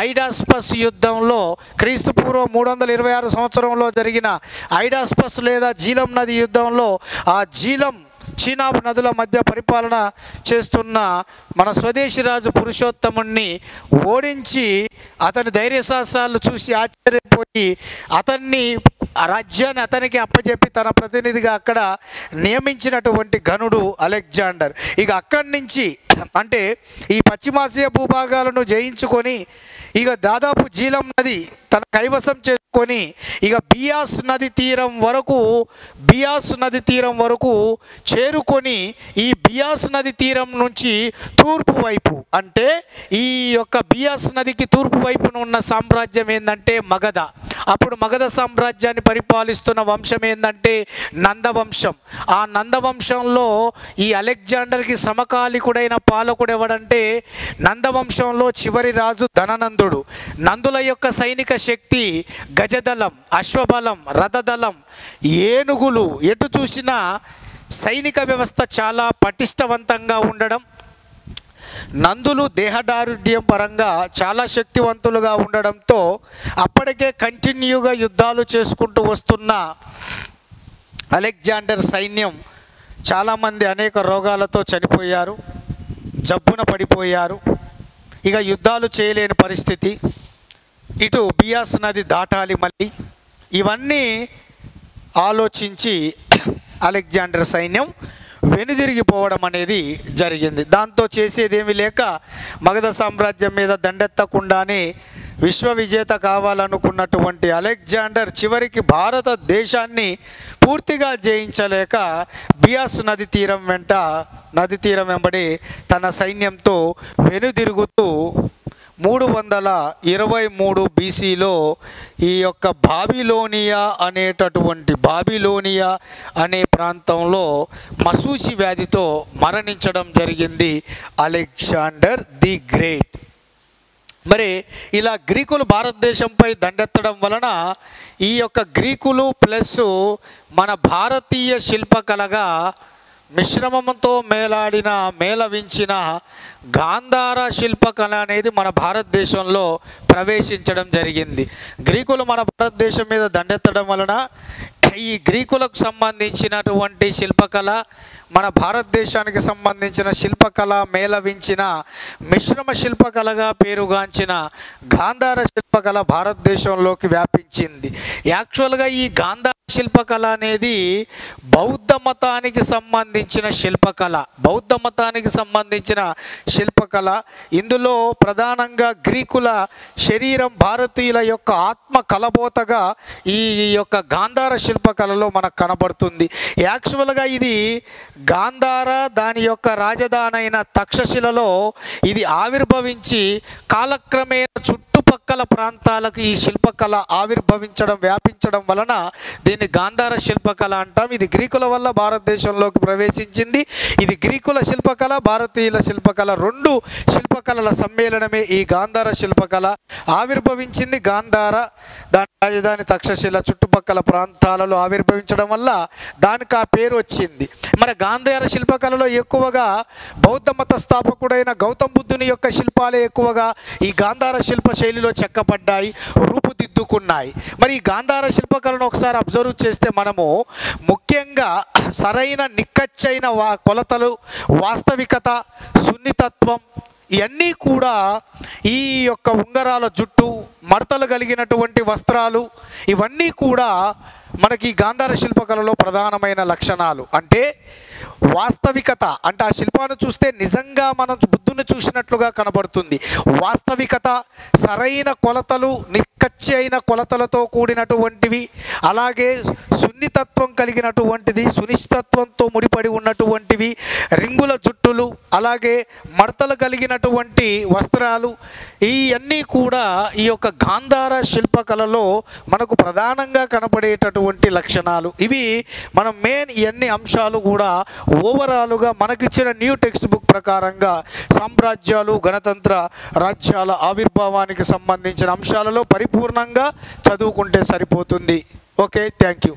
ఐడాస్పస్ యుద్ధంలో క్రీస్తుపూర్వం 326 సంవత్సరంలో జరిగిన ఐడాస్పస్ లేదా జీలం నది యుద్ధంలో ఆ జీలం చీనాబు నదుల మధ్య పరిపాలన చేస్తున్న మన స్వదేశీ రాజు పురుషోత్తముణ్ణి ఓడించి అతని ధైర్య సాహసాలు చూసి ఆశ్చర్యపోయి అతన్ని ఆ రాజ్యాన్ని అతనికి అప్పచెప్పి తన ప్రతినిధిగా అక్కడ నియమించినటువంటి ఘనుడు అలెగ్జాండర్. ఇక అక్కడి నుంచి అంటే ఈ పశ్చిమాసియా భూభాగాలను జయించుకొని ఇక దాదాపు జీలం నది తన కైవసం చేసుకొని ఇక బియాస్ నది తీరం వరకు చేరుకొని ఈ బియాస్ నది తీరం నుంచి తూర్పు వైపు అంటే ఈ యొక్క బియాస్ నదికి తూర్పు వైపున ఉన్న సామ్రాజ్యం ఏంటంటే మగధ. అప్పుడు మగధ సామ్రాజ్యాన్ని పరిపాలిస్తున్న వంశం ఏంటంటే నందవంశం. ఆ నందవంశంలో ఈ అలెగ్జాండర్కి సమకాలికుడైన పాలకుడు ఎవడంటే నందవంశంలో చివరి రాజు ధననందుడు. నందుల యొక్క సైనిక శక్తి గజదళం, అశ్వబలం, రథదళం, ఏనుగులు, ఎటు చూసినా సైనిక వ్యవస్థ చాలా పటిష్టవంతంగా ఉండడం, నందులు దేహదారుఢ్యం పరంగా చాలా శక్తివంతులుగా ఉండడంతో అప్పటికే కంటిన్యూగా యుద్ధాలు చేసుకుంటూ వస్తున్న అలెగ్జాండర్ సైన్యం చాలామంది అనేక రోగాలతో చనిపోయారు, జబ్బున పడిపోయారు. ఇక యుద్ధాలు చేయలేని పరిస్థితి. ఇటు బియాస్ నది దాటాలి మళ్ళీ. ఇవన్నీ ఆలోచించి అలెగ్జాండర్ సైన్యం వెనుదిరిగిపోవడం అనేది జరిగింది. దాంతో చేసేదేమీ లేక మగధ సామ్రాజ్యం మీద దండెత్తకుండానే విశ్వవిజేత కావాలనుకున్నటువంటి అలెగ్జాండర్ చివరికి భారతదేశాన్ని పూర్తిగా జయించలేక బియాస్ నది తీరం వెంబడి తన సైన్యంతో వెనుదిరుగుతూ 323 బీసీలో ఈ యొక్క బాబిలోనియా అనే ప్రాంతంలో మసూచి వ్యాధితో మరణించడం జరిగింది అలెగ్జాండర్ ది గ్రేట్. మరి ఇలా గ్రీకులు భారతదేశంపై దండెత్తడం వలన ఈ యొక్క గ్రీకులు ప్లస్ మన భారతీయ శిల్పకళగా మిశ్రమంతో మేళవించిన గాంధార శిల్పకళ అనేది మన భారతదేశంలో ప్రవేశించడం జరిగింది. గ్రీకులు మన భారతదేశం మీద దండెత్తడం వలన ఈ గ్రీకులకు సంబంధించినటువంటి శిల్పకళ మన భారతదేశానికి సంబంధించిన శిల్పకళ మేళవించిన మిశ్రమ శిల్పకళగా పేరుగాంచిన గాంధార శిల్పకళ భారతదేశంలోకి వ్యాపించింది. యాక్చువల్గా ఈ గాంధార శిల్పకళ అనేది బౌద్ధ మతానికి సంబంధించిన శిల్పకళ. ఇందులో ప్రధానంగా గ్రీకుల శరీరం భారతీయుల యొక్క ఆత్మ కలబోతగా ఈ యొక్క గాంధార శిల్పకళలో మనకు కనబడుతుంది. యాక్చువల్గా ఇది గాంధార దాని యొక్క రాజధాని అయిన తక్షశిలలో ఇది ఆవిర్భవించి కాలక్రమేణా చుట్టుపక్కల ప్రాంతాలకు ఈ శిల్పకళ వ్యాపించడం వలన దీన్ని గాంధార శిల్పకళ అంటాం. ఇది గ్రీకుల వల్ల భారతదేశంలోకి ప్రవేశించింది. ఇది గ్రీకుల శిల్పకళ, భారతీయుల శిల్పకళ, రెండు శిల్పకళల సమ్మేళనమే ఈ గాంధార శిల్పకళ. ఆవిర్భవించింది గాంధార దాని రాజధాని తక్షశిల చుట్టుపక్కల ప్రాంతాలలో ఆవిర్భవించడం వల్ల దానికి ఆ పేరు వచ్చింది. మరి గాంధార శిల్పకళలో ఎక్కువగా బౌద్ధ మత స్థాపకుడైన గౌతమ బుద్ధుని యొక్క శిల్పాలే ఎక్కువగా ఈ గాంధార శిల్ప శైలిలో చెక్కబడ్డాయి, రూపుదిద్దుకున్నాయి. మరి ఈ గాంధార శిల్పకళను ఒకసారి అబ్జర్వ్ చేస్తే మనము ముఖ్యంగా సరైన నిక్కచ్చైన కొలతలు, వాస్తవికత, సున్నితత్వం ఇవన్నీ కూడా ఈ యొక్క ఉంగరాల జుట్టు, మడతలు కలిగినటువంటి వస్త్రాలు ఇవన్నీ కూడా మనకి గాంధార శిల్పకళలో ప్రధానమైన లక్షణాలు. అంటే వాస్తవికత అంటే ఆ శిల్పాన్ని చూస్తే నిజంగా మనం బుద్ధుని చూసినట్లుగా కనబడుతుంది. వాస్తవికత, సరైన కొలతలు, నిక్కచ్చి అయిన కొలతలతో కూడినటువంటివి, అలాగే సున్నితత్వం కలిగినటువంటిది, సునిశ్చితత్వంతో ముడిపడి ఉన్నటువంటివి, రింగుల జుట్టులు, అలాగే మడతలు కలిగినటువంటి వస్త్రాలు ఇవన్నీ కూడా ఈ యొక్క గాంధార శిల్పకళలో మనకు ప్రధానంగా కనపడేటటువంటి లక్షణాలు. ఇవి మనం మెయిన్ ఇవన్నీ అంశాలు కూడా ఓవరాల్గా మనకిచ్చిన న్యూ టెక్స్ట్ బుక్ ప్రకారంగా సామ్రాజ్యాలు, గణతంత్ర రాజ్యాల ఆవిర్భావానికి సంబంధించిన అంశాలలో పరిపూర్ణంగా చదువుకుంటే సరిపోతుంది. Okay, thank you.